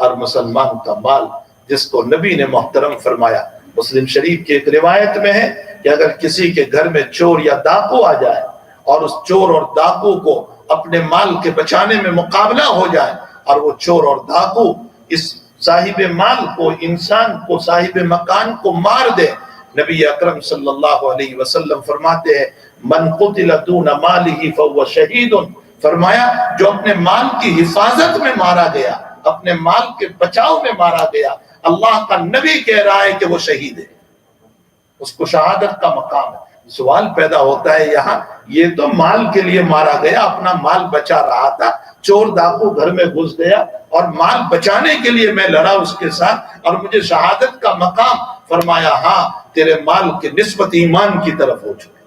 اور مسلمان کا مال، جس کو نبی نے محترم فرمایا۔ مسلم شریف کی ایک روایت میں ہے کہ اگر کسی کے گھر میں چور یا ڈاکو آ جائے اور اس چور اور ڈاکو کو اپنے مال کے بچانے میں مقابلہ ہو جائے، اور وہ چور اور ڈاکو اس صاحب مال کو، انسان کو، صاحب مکان کو مار دے، نبی اکرم صلی اللہ علیہ وسلم فرماتے ہیں من قتل دون مالہ فہو شہید، فرمایا جو اپنے مال کی حفاظت میں مارا گیا، اپنے مال کے بچاؤ میں مارا گیا، اللہ کا نبی کہہ رہا ہے کہ وہ شہید ہے، اس کو شہادت کا مقام ہے۔ سوال پیدا ہوتا ہے یہاں، یہ تو مال کے لیے مارا گیا، اپنا مال بچا رہا تھا، چور ڈاکو گھر میں گھس گیا اور مال بچانے کے لیے میں لڑا اس کے ساتھ اور مجھے شہادت کا مقام، فرمایا ہاں تیرے مال کی نسبت ایمان کی طرف ہو چکی،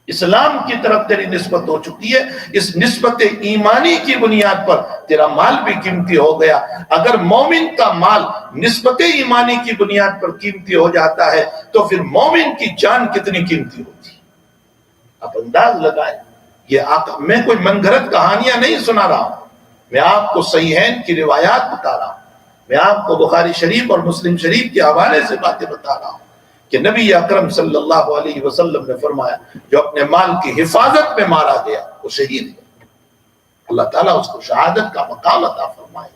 اسلام کی طرف تیری نسبت ہو چکی ہے، اس نسبت ایمانی کی بنیاد پر تیرا مال بھی قیمتی ہو گیا۔ اگر مومن کا مال نسبت ایمانی کی بنیاد پر قیمتی ہو جاتا ہے تو پھر مومن کی جان کتنی قیمتی ہوتی ہے۔ آپ انداز لگائیں، یہ میں کوئی من گھڑت کہانیاں نہیں سنا رہا ہوں، میں آپ کو صحیحین کی روایات بتا رہا ہوں، میں آپ کو بخاری شریف اور مسلم شریف کے حوالے سے باتیں بتا رہا ہوں کہ نبی اکرم صلی اللہ علیہ وسلم نے فرمایا جو اپنے مال کی حفاظت میں مارا گیا وہ شہید ہے، اللہ تعالیٰ اس کو شہادت کا مقام عطا فرمائے۔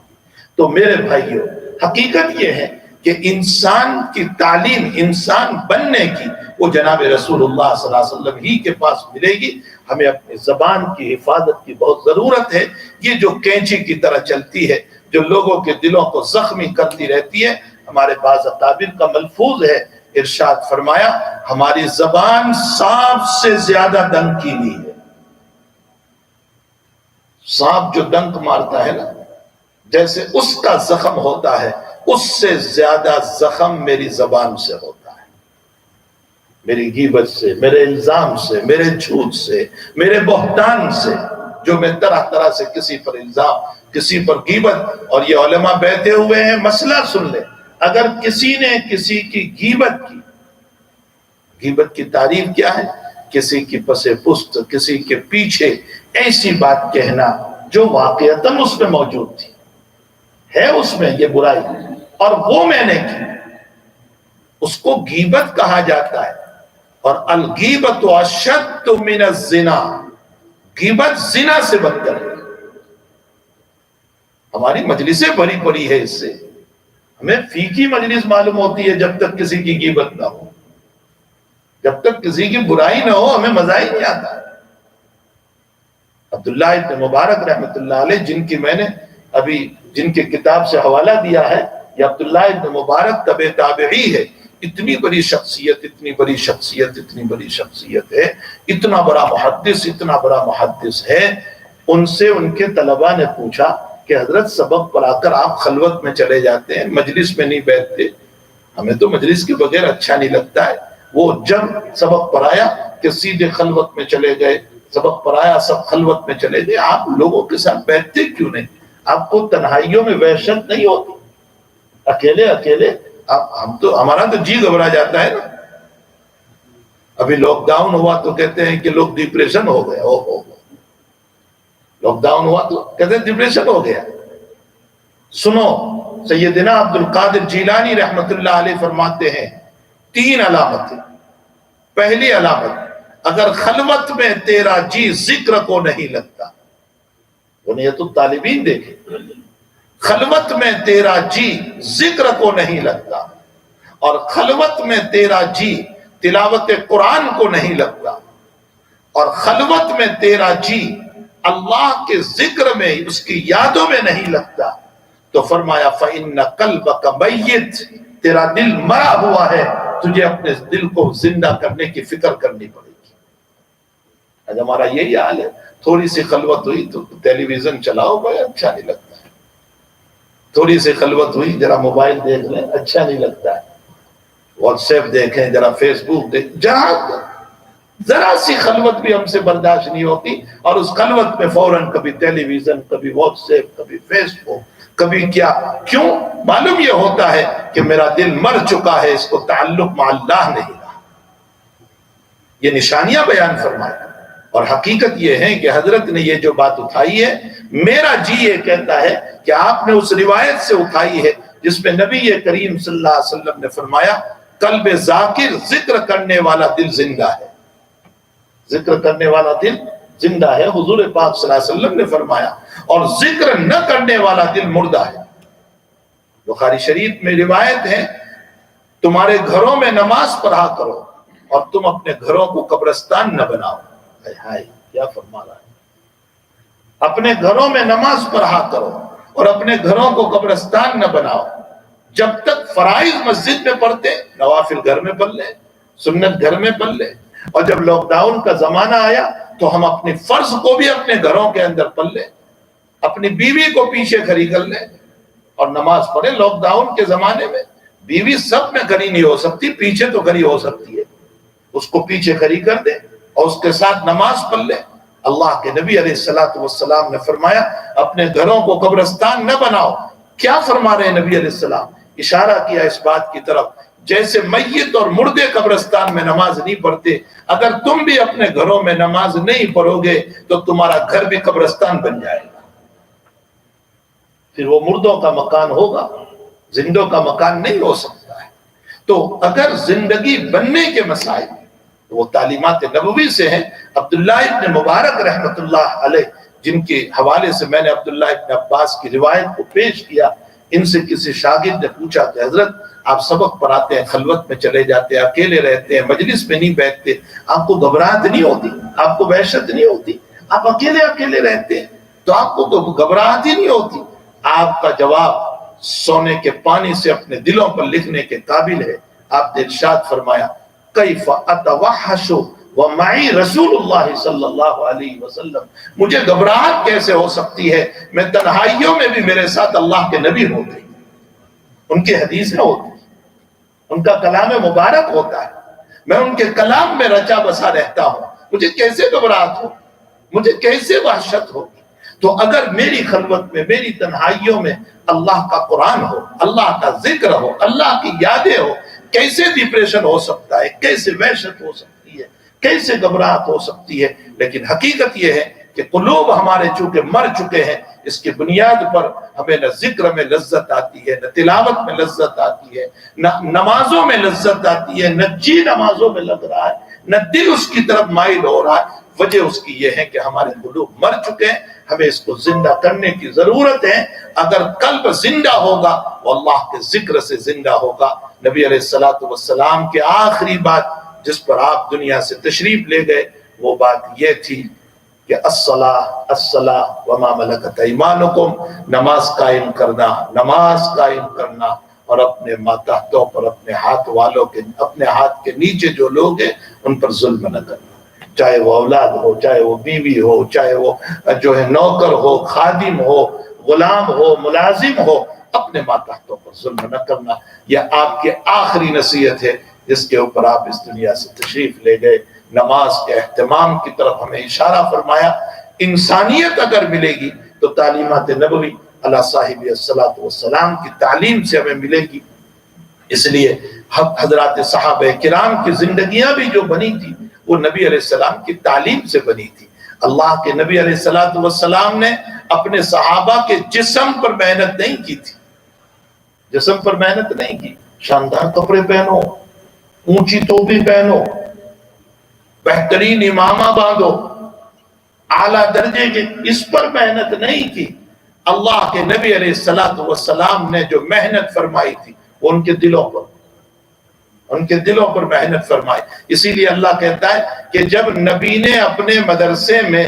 تو میرے بھائیوں، حقیقت یہ ہے کہ انسان کی تعلیم، انسان بننے کی، وہ جناب رسول اللہ صلی اللہ علیہ وسلم ہی کے پاس ملے گی۔ ہمیں اپنی زبان کی حفاظت کی بہت ضرورت ہے، یہ جو کینچی کی طرح چلتی ہے، جو لوگوں کے دلوں کو زخمی کرتی رہتی ہے۔ ہمارے بعض اکابر کا ملفوظ ہے، ارشاد فرمایا ہماری زبان سانپ سے زیادہ ڈنک کیلی ہے۔ سانپ جو ڈنک مارتا ہے نا، جیسے اس کا زخم ہوتا ہے، اس سے زیادہ زخم میری زبان سے ہوتا ہے، میری غیبت سے، میرے الزام سے، میرے جھوٹ سے، میرے بہتان سے، جو میں طرح طرح سے کسی پر الزام، کسی پر غیبت۔ اور یہ علماء بیٹھے ہوئے ہیں، مسئلہ سن لیں، اگر کسی نے کسی کی غیبت کی، غیبت کی تعریف کیا ہے؟ کسی کی پس پشت، کسی کے پیچھے ایسی بات کہنا جو واقعتاً اس میں موجود تھی، ہے اس میں یہ برائی اور وہ میں نے کی، اس کو غیبت کہا جاتا ہے۔ اور الغیبت اشد من الزنا، غیبت زنا سے بدتر ہے۔ ہماری مجلسیں بھری پڑی ہے اس سے، ہمیں فی کی مجلس معلوم ہوتی ہے جب تک کسی کی غیبت نہ ہو، جب تک کسی کی برائی نہ ہو ہمیں مزہ ہی نہیں آتا۔ عبداللہ ابن مبارک رحمۃ اللہ علیہ، جن کی میں نے ابھی جن کے کتاب سے حوالہ دیا ہے، یہ عبداللہ ابن مبارک تبع تابعی ہے، اتنی بڑی شخصیت، اتنی بڑی شخصیت، اتنی بڑی شخصیت ہے، اتنا بڑا محدث، اتنا بڑا محدث ہے۔ ان سے ان کے طلباء نے پوچھا کہ حضرت سبق پڑھا کر آپ خلوت میں چلے جاتے ہیں، مجلس میں نہیں بیٹھتے، ہمیں تو مجلس کے بغیر اچھا نہیں لگتا ہے۔ وہ جب سبق پڑھایا کہ سیدھے خلوت میں چلے گئے، سبق پڑھایا سب خلوت میں چلے گئے، آپ لوگوں کے ساتھ بیٹھتے کیوں نہیں؟ آپ کو تنہائیوں میں وحشت نہیں ہوتی؟ اکیلے اکیلے ہم تو، ہمارا تو جی گھبرا جاتا ہے نا۔ ابھی لاک ڈاؤن ہوا تو کہتے ہیں کہ لوگ ڈپریشن ہو گئے، لاک ڈاؤن ہوا تو کہتے ہیں ڈپریشن ہو گیا۔ سنو، سیدنا عبد القادر جیلانی رحمت اللہ علیہ فرماتے ہیں 3 علامتیں۔ پہلی علامت، اگر خلوت میں تیرا جی ذکر کو نہیں لگتا، انہیں تو طالبین دیکھیں، خلوت میں تیرا جی ذکر کو نہیں لگتا اور خلوت میں تیرا جی تلاوت قرآن کو نہیں لگتا اور خلوت میں تیرا جی اللہ کے ذکر میں، اس کی یادوں میں نہیں لگتا، تو فرمایا فَإِنَّ قَلْبَكَ مَيِّتٌ، تیرا دل مرا ہوا ہے، تجھے اپنے دل کو زندہ کرنے کی فکر کرنی پڑے گی۔ آج ہمارا یہی حال ہے، تھوڑی سی خلوت ہوئی تو ٹیلی ویژن چلاؤ بھائی، اچھا نہیں لگتا ہے، تھوڑی سی خلوت ہوئی ذرا موبائل دیکھ لیں، اچھا نہیں لگتا ہے، واٹس ایپ دیکھیں، ذرا فیس بک دیکھیں، جہاں ذرا سی خلوت بھی ہم سے برداشت نہیں ہوتی، اور اس خلوت میں فوراً کبھی ٹیلی ویژن، کبھی واٹس ایپ، کبھی فیس بک، کبھی کیا۔ کیوں؟ معلوم یہ ہوتا ہے کہ میرا دل مر چکا ہے، اس کو تعلق مع اللہ نہیں رہا۔ یہ نشانیاں بیان فرمایا، اور حقیقت یہ ہے کہ حضرت نے یہ جو بات اٹھائی ہے، میرا جی یہ کہتا ہے کہ آپ نے اس روایت سے اٹھائی ہے جس میں نبی کریم صلی اللہ علیہ وسلم نے فرمایا قلب ذاکر، ذکر کرنے والا دل زندہ ہے، ذکر کرنے والا دل زندہ ہے، حضور پاک صلی اللہ علیہ وسلم نے فرمایا، اور ذکر نہ کرنے والا دل مردہ ہے۔ بخاری شریف میں روایت ہے، تمہارے گھروں میں نماز پڑھا کرو اور تم اپنے گھروں کو قبرستان نہ بناؤ۔ ہائے کیا فرما رہا ہے، اپنے گھروں میں نماز پڑھا کرو اور اپنے گھروں کو قبرستان نہ بناؤ۔ جب تک فرائض مسجد میں پڑھتے، نوافل گھر میں پڑھ لیں، سنت گھر میں پڑھ لیں، اور جب لاک ڈاؤن کا زمانہ آیا تو ہم اپنے فرض کو بھی اپنے گھروں کے اندر پڑھ لیں، اپنی بیوی کو پیچھے کھڑی کر لیں اور نماز پڑھیں۔ لاک ڈاؤن کے زمانے میں بیوی سب میں کھڑی نہیں ہو سکتی، پیچھے تو کھڑی ہو سکتی ہے، اس کو پیچھے کھڑی کر دیں اور اس کے ساتھ نماز پڑھ لیں۔ اللہ کے نبی علیہ السلام نے فرمایا اپنے گھروں کو قبرستان نہ بناؤ۔ کیا فرما رہے ہیں نبی علیہ السلام؟ اشارہ کیا اس بات کی طرف جیسے میت اور مردے قبرستان میں نماز نہیں پڑھتے، اگر تم بھی اپنے گھروں میں نماز نہیں پڑھو گے تو تمہارا گھر بھی قبرستان بن جائے گا، پھر وہ مردوں کا مکان ہوگا، زندوں کا مکان نہیں ہو سکتا ہے۔ تو اگر زندگی بننے کے مسائل وہ تعلیمات نبوی سے ہیں۔ عبداللہ ابن مبارک رحمت اللہ علیہ، جن کے حوالے سے میں نے عبداللہ ابن عباس کی روایت کو پیش کیا، ان سے کسی شاگرد نے پوچھا کہ حضرت آپ سبق پڑھاتے ہیں، خلوت میں چلے جاتے ہیں، اکیلے رہتے ہیں، مجلس میں نہیں بیٹھتے، آپ کو گھبراہٹ نہیں ہوتی؟ آپ کو وحشت نہیں ہوتی؟ آپ اکیلے رہتے ہیں تو آپ کو گھبراہٹ ہی نہیں ہوتی؟ آپ کا جواب سونے کے پانی سے اپنے دلوں پر لکھنے کے قابل ہے۔ آپ نے ارشاد فرمایا کیف اتوحش ومعی رسول اللہ صلی اللہ علیہ وسلم، مجھے گھبراہٹ کیسے ہو سکتی ہے، میں تنہائیوں میں بھی میرے ساتھ اللہ کے نبی ہوتے ہیں، ان کی حدیثیں ہوتی ہیں، ان کا کلام مبارک ہوتا ہے، میں ان کے کلام میں رچا بسا رہتا ہوں، مجھے کیسے گھبراہٹ ہو، مجھے کیسے وحشت ہوگی؟ تو اگر میری خلوت میں، میری تنہائیوں میں اللہ کا قرآن ہو، اللہ کا ذکر ہو، اللہ کی یادیں ہو، کیسے ڈپریشن ہو سکتا ہے، کیسے وحشت ہو سکتی ہے، کیسے گھبراہٹ ہو سکتی ہے؟ لیکن حقیقت یہ ہے کہ قلوب ہمارے چونکہ مر چکے ہیں، اس کی بنیاد پر ہمیں نہ ذکر میں لذت آتی ہے، نہ تلاوت میں لذت آتی ہے، نہ نمازوں میں لذت آتی ہے، نہ جی نمازوں میں لگ رہا ہے، نہ دل اس کی طرف مائل ہو رہا ہے۔ وجہ اس کی یہ ہے کہ ہمارے قلوب مر چکے ہیں، ہمیں اس کو زندہ کرنے کی ضرورت ہے۔ اگر قلب زندہ ہوگا وہ اللہ کے ذکر سے زندہ ہوگا۔ نبی علیہ السلام کے آخری بات جس پر آپ دنیا سے تشریف لے گئے وہ بات یہ تھی کہ الصلاۃ وما ملکت ایمانکم، نماز قائم کرنا، نماز قائم کرنا، اور اپنے ماتحتوں پر، اپنے ہاتھ والوں کے، اپنے ہاتھ کے نیچے جو لوگ ہیں ان پر ظلم نہ کرنا، چاہے وہ اولاد ہو، چاہے وہ بیوی ہو، چاہے وہ جو ہے نوکر ہو، خادم ہو، غلام ہو، ملازم ہو، اپنے ماتحتوں پر ظلم نہ کرنا۔ یہ آپ کے آخری نصیحت ہے جس کے اوپر آپ اس دنیا سے تشریف لے گئے۔ نماز کے اہتمام کی طرف ہمیں اشارہ فرمایا۔ انسانیت اگر ملے گی تو تعلیمات نبوی علی صاحب الصلاۃ والسلام کی تعلیم سے ہمیں ملے گی۔ اس لیے حضرات صحابہ کرام کی زندگیاں بھی جو بنی تھی وہ نبی علیہ السلام کی تعلیم سے بنی تھی۔ اللہ کے نبی علیہ الصلاۃ والسلام نے اپنے صحابہ کے جسم پر محنت نہیں کی تھی، جسم پر محنت نہیں کی، شاندار کپڑے پہنو، اونچی ٹوپی پہنو، بہترین امامہ باندھو، اعلیٰ درجے کے، اس پر محنت نہیں کی۔ اللہ کے نبی علیہ الصلاۃ والسلام نے جو محنت فرمائی تھی وہ ان کے دلوں پر، ان کے دلوں پر محنت فرمائے۔ اسی لیے اللہ کہتا ہے کہ جب نبی نے اپنے مدرسے میں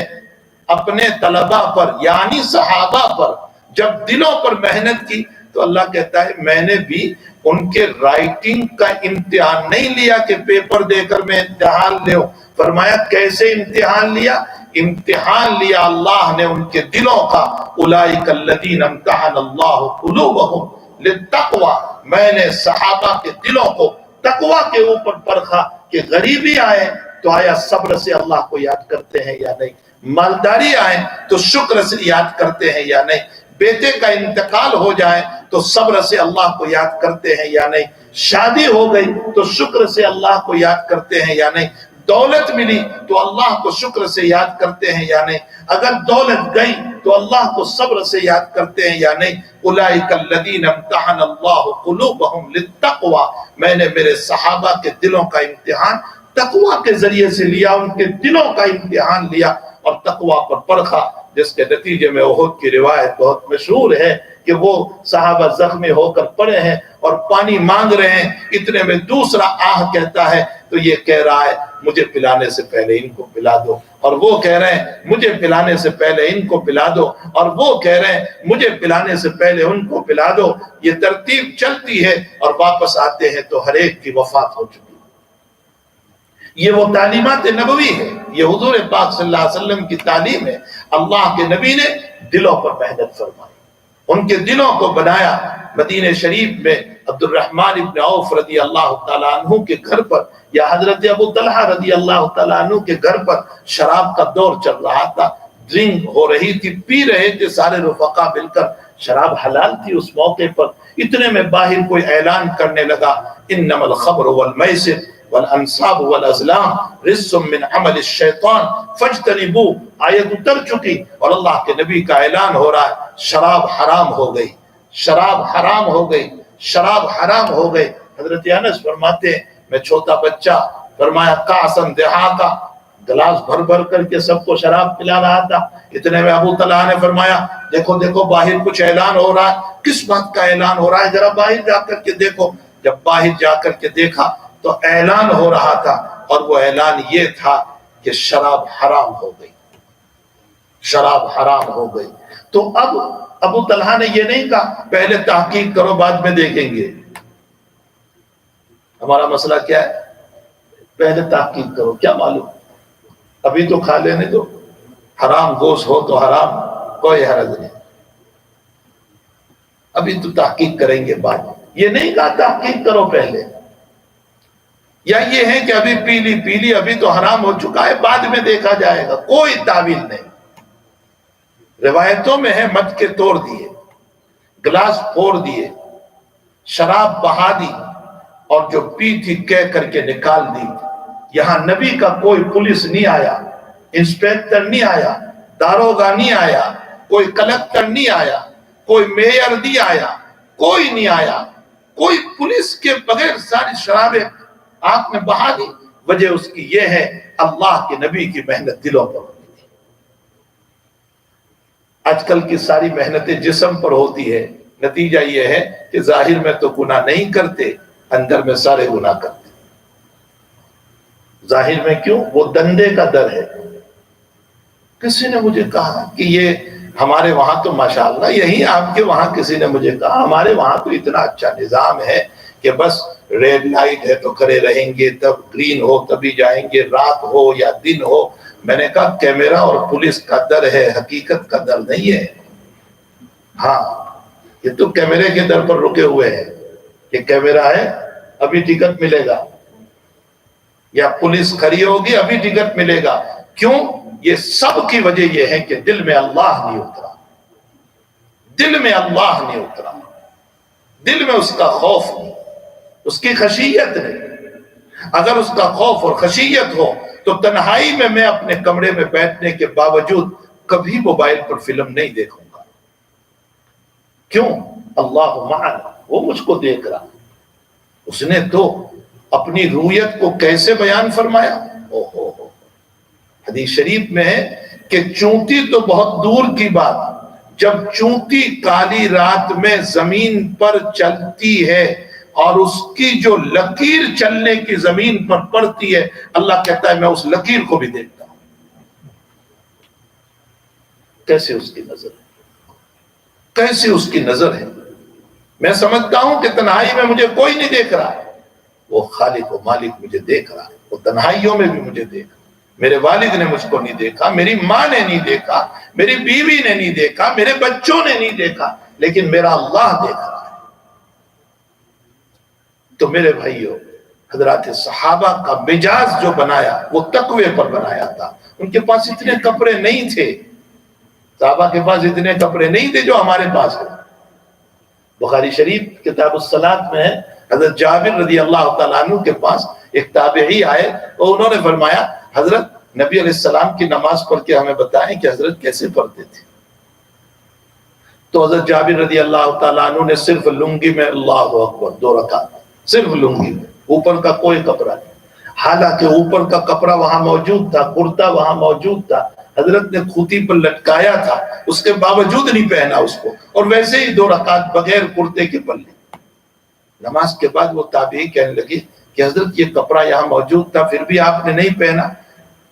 اپنے طلبہ پر یعنی صحابہ پر جب دلوں پر محنت کی تو اللہ کہتا ہے میں نے بھی ان کے رائٹنگ کا امتحان نہیں لیا کہ پیپر دے کر میں امتحان لوں۔ فرمایا کیسے امتحان لیا؟ امتحان لیا اللہ نے ان کے دلوں کا، اولئک الذین امتحن اللہ قلوبہم للتقوی، میں نے صحابہ کے دلوں کو تقوی کے اوپر پرکھا کہ غریبی آئے تو آیا صبر سے اللہ کو یاد کرتے ہیں یا نہیں، مالداری آئے تو شکر سے یاد کرتے ہیں یا نہیں، بیٹے کا انتقال ہو جائے تو صبر سے اللہ کو یاد کرتے ہیں یا نہیں، شادی ہو گئی تو شکر سے اللہ کو یاد کرتے ہیں یا نہیں، دولت ملی تو اللہ کو شکر سے یاد کرتے ہیں یا نہیں، اگر دولت گئی تو اللہ کو صبر سے یاد کرتے ہیں یا نہیں۔ اولئک الذین امتحن اللہ قلوبہم للتقوی، میں نے میرے صحابہ کے دلوں کا امتحان تقوی کے ذریعے سے لیا، ان کے دلوں کا امتحان لیا اور تقوی پر پرکھا، جس کے نتیجے میں احد کی روایت بہت مشہور ہے کہ وہ صحابہ زخمی ہو کر پڑے ہیں اور پانی مانگ رہے ہیں، اتنے میں دوسرا آہ کہتا ہے تو یہ کہہ رہا ہے مجھے پلانے سے پہلے ان کو پلا دو، اور وہ کہہ رہے ہیں مجھے پلانے سے پہلے ان کو پلا دو، اور وہ کہہ رہے ہیں مجھے پلانے سے پہلے ان کو پلا دو۔ یہ ترتیب چلتی ہے اور واپس آتے ہیں تو ہر ایک کی وفات ہو چکی۔ یہ وہ تعلیمات نبوی ہے، یہ حضور پاک صلی اللہ علیہ وسلم کی تعلیم ہے۔ اللہ کے نبی نے دلوں پر محنت فرمائی، ان کے دلوں کو بنایا۔ مدینہ شریف میں عبد الرحمن ابن عوف رضی اللہ تعالیٰ عنہ کے گھر پر یا حضرت ابو طلحہ رضی اللہ تعالیٰ عنہ کے گھر پر شراب کا دور چل رہا تھا، ڈرنک ہو رہی تھی، پی رہے تھے سارے رفقا مل کر، شراب حلال تھی اس موقع پر۔ اتنے میں باہر کوئی اعلان کرنے لگا انما الخمر والمیسر والانصاب والازلام رجس من عمل الشیطان فاجتنبوہ، آیت اتر چکی اور اللہ کے نبی کا اعلان ہو رہا ہے شراب حرام ہو گئی، شراب حرام ہو گئی، شراب حرام ہو گئی۔ حضرت انس فرماتے ہیں میں چھوٹا بچہ، فرمایا کاسن دہاقا، گلاس بھر بھر کر کے سب کو شراب پلا رہا تھا۔ اتنے میں ابو طلحہ نے فرمایا دیکھو دیکھو باہر کچھ اعلان ہو رہا ہے، کس بات کا اعلان ہو رہا ہے، ذرا باہر جا کر کے دیکھو۔ جب باہر جا کر کے دیکھا تو اعلان ہو رہا تھا، اور وہ اعلان یہ تھا کہ شراب حرام ہو گئی، شراب حرام ہو گئی۔ تو اب ابو طلحہ نے یہ نہیں کہا پہلے تحقیق کرو بعد میں دیکھیں گے۔ ہمارا مسئلہ کیا ہے؟ پہلے تحقیق کرو، کیا معلوم، ابھی تو کھا لینے دو، حرام گوشت ہو تو حرام، کوئی حرج نہیں، ابھی تو تحقیق کریں گے بعد میں۔ یہ نہیں کہا تحقیق کرو پہلے، یا یہ ہے کہ ابھی پی لی ابھی تو حرام ہو چکا ہے بعد میں دیکھا جائے گا، کوئی تعویل نہیں۔ روایتوں میں ہے مد کے توڑ دیے، گلاس پھوڑ دیے، شراب بہا دی اور جو پی تھی کہہ کر کے نکال دی۔ یہاں نبی کا کوئی پولیس نہیں آیا، انسپیکٹر نہیں آیا، داروغہ نہیں آیا، کوئی کلکٹر نہیں آیا، کوئی میئر نہیں آیا، کوئی نہیں آیا، کوئی پولیس کے بغیر ساری شرابیں آنکھ میں بہا دی۔ وجہ اس کی یہ ہے اللہ کے نبی کی محنت دلوں پر ہوتی تھی۔ آج کل کی ساری محنتیں جسم پر ہوتی ہے، نتیجہ یہ ہے کہ ظاہر میں تو گناہ نہیں کرتے، اندر میں سارے گناہ کرتے۔ ظاہر میں کیوں؟ وہ دندے کا در ہے۔ کسی نے مجھے کہا کہ یہ ہمارے وہاں تو ماشاءاللہ، یہی آپ کے وہاں کسی نے مجھے کہا ہمارے وہاں تو اتنا اچھا نظام ہے کہ بس ریڈ لائٹ ہے تو کھڑے رہیں گے، تب گرین ہو تبھی جائیں گے، رات ہو یا دن ہو۔ میں نے کہا کیمرہ اور پولیس کا در ہے، حقیقت کا در نہیں ہے۔ ہاں یہ تو کیمرے کے در پر رکے ہوئے ہیں کہ کیمرہ ہے ابھی ٹکٹ ملے گا، یا پولیس کھڑی ہوگی ابھی ٹکٹ ملے گا۔ کیوں؟ یہ سب کی وجہ یہ ہے کہ دل میں اللہ نہیں اترا، دل میں اللہ نہیں اترا، دل میں اس کا خوف نہیں، اس کی خشیت نہیں۔ اگر اس کا خوف اور خشیت ہو تو تنہائی میں اپنے کمرے میں بیٹھنے کے باوجود کبھی موبائل پر فلم نہیں دیکھوں گا۔ کیوں؟ اللہ معنا، وہ مجھ کو دیکھ رہا۔ اس نے تو اپنی رویت کو کیسے بیان فرمایا؟ حدیث شریف میں ہے کہ چونٹی تو بہت دور کی بات، جب چونٹی کالی رات میں زمین پر چلتی ہے اور اس کی جو لکیر چلنے کی زمین پر پڑتی ہے، اللہ کہتا ہے میں اس لکیر کو بھی دیکھتا ہوں۔ کیسے اس کی نظر ہے، کیسے اس کی نظر ہے۔ میں سمجھتا ہوں کہ تنہائی میں مجھے کوئی نہیں دیکھ رہا، وہ خالق و مالک مجھے دیکھ رہا ہے، وہ تنہائیوں میں بھی مجھے دیکھ رہا ہے۔ میرے والد نے مجھ کو نہیں دیکھا، میری ماں نے نہیں دیکھا، میری بیوی نے نہیں دیکھا، میرے بچوں نے نہیں دیکھا، لیکن میرا اللہ دیکھ رہا ہے۔ تو میرے بھائیوں، حضرات صحابہ کا مزاج جو بنایا وہ تقوی پر بنایا تھا۔ ان کے پاس اتنے کپڑے نہیں تھے، صحابہ کے پاس اتنے کپڑے نہیں تھے جو ہمارے پاس ہیں۔ بخاری شریف کتاب الصلاۃ میں ہے، حضرت جابر رضی اللہ تعالیٰ عنہ کے پاس ایک تابعی آئے اور انہوں نے فرمایا حضرت نبی علیہ السلام کی نماز پڑھ کے ہمیں بتائیں کہ حضرت کیسے پڑھتے تھے۔ تو حضرت جابر رضی اللہ تعالیٰ عنہ نے صرف لنگی میں اللہ اکبر 2 رکعت، صرف لنگی میں، اوپر کا کوئی کپڑا نہیں۔ حالانکہ اوپر کا کپڑا وہاں موجود تھا، کرتا وہاں موجود تھا، حضرت نے کھوتی پر لٹکایا تھا، اس کے باوجود نہیں پہنا اس کو، اور ویسے ہی 2 رکعت بغیر کرتے کے پڑھ لی۔ نماز کے بعد وہ تابعی کہنے لگے کہ حضرت یہ کپڑا یہاں موجود تھا پھر بھی آپ نے نہیں پہنا۔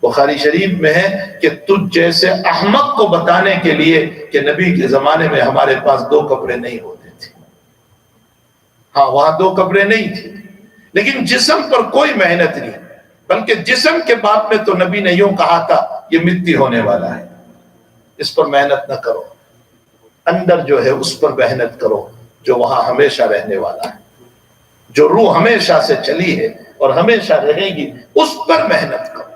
بخاری شریف میں ہے کہ تجھ جیسے احمق کو بتانے کے لیے کہ نبی کے زمانے میں ہمارے پاس 2 کپڑے نہیں ہوتے تھے۔ ہاں وہاں 2 کپڑے نہیں تھے، لیکن جسم پر کوئی محنت نہیں، بلکہ جسم کے باب میں تو نبی نے یوں کہا تھا یہ مٹی ہونے والا ہے، اس پر محنت نہ کرو، اندر جو ہے اس پر محنت کرو جو وہاں ہمیشہ رہنے والا ہے، جو روح ہمیشہ سے چلی ہے اور ہمیشہ رہے گی، اس پر محنت کرو۔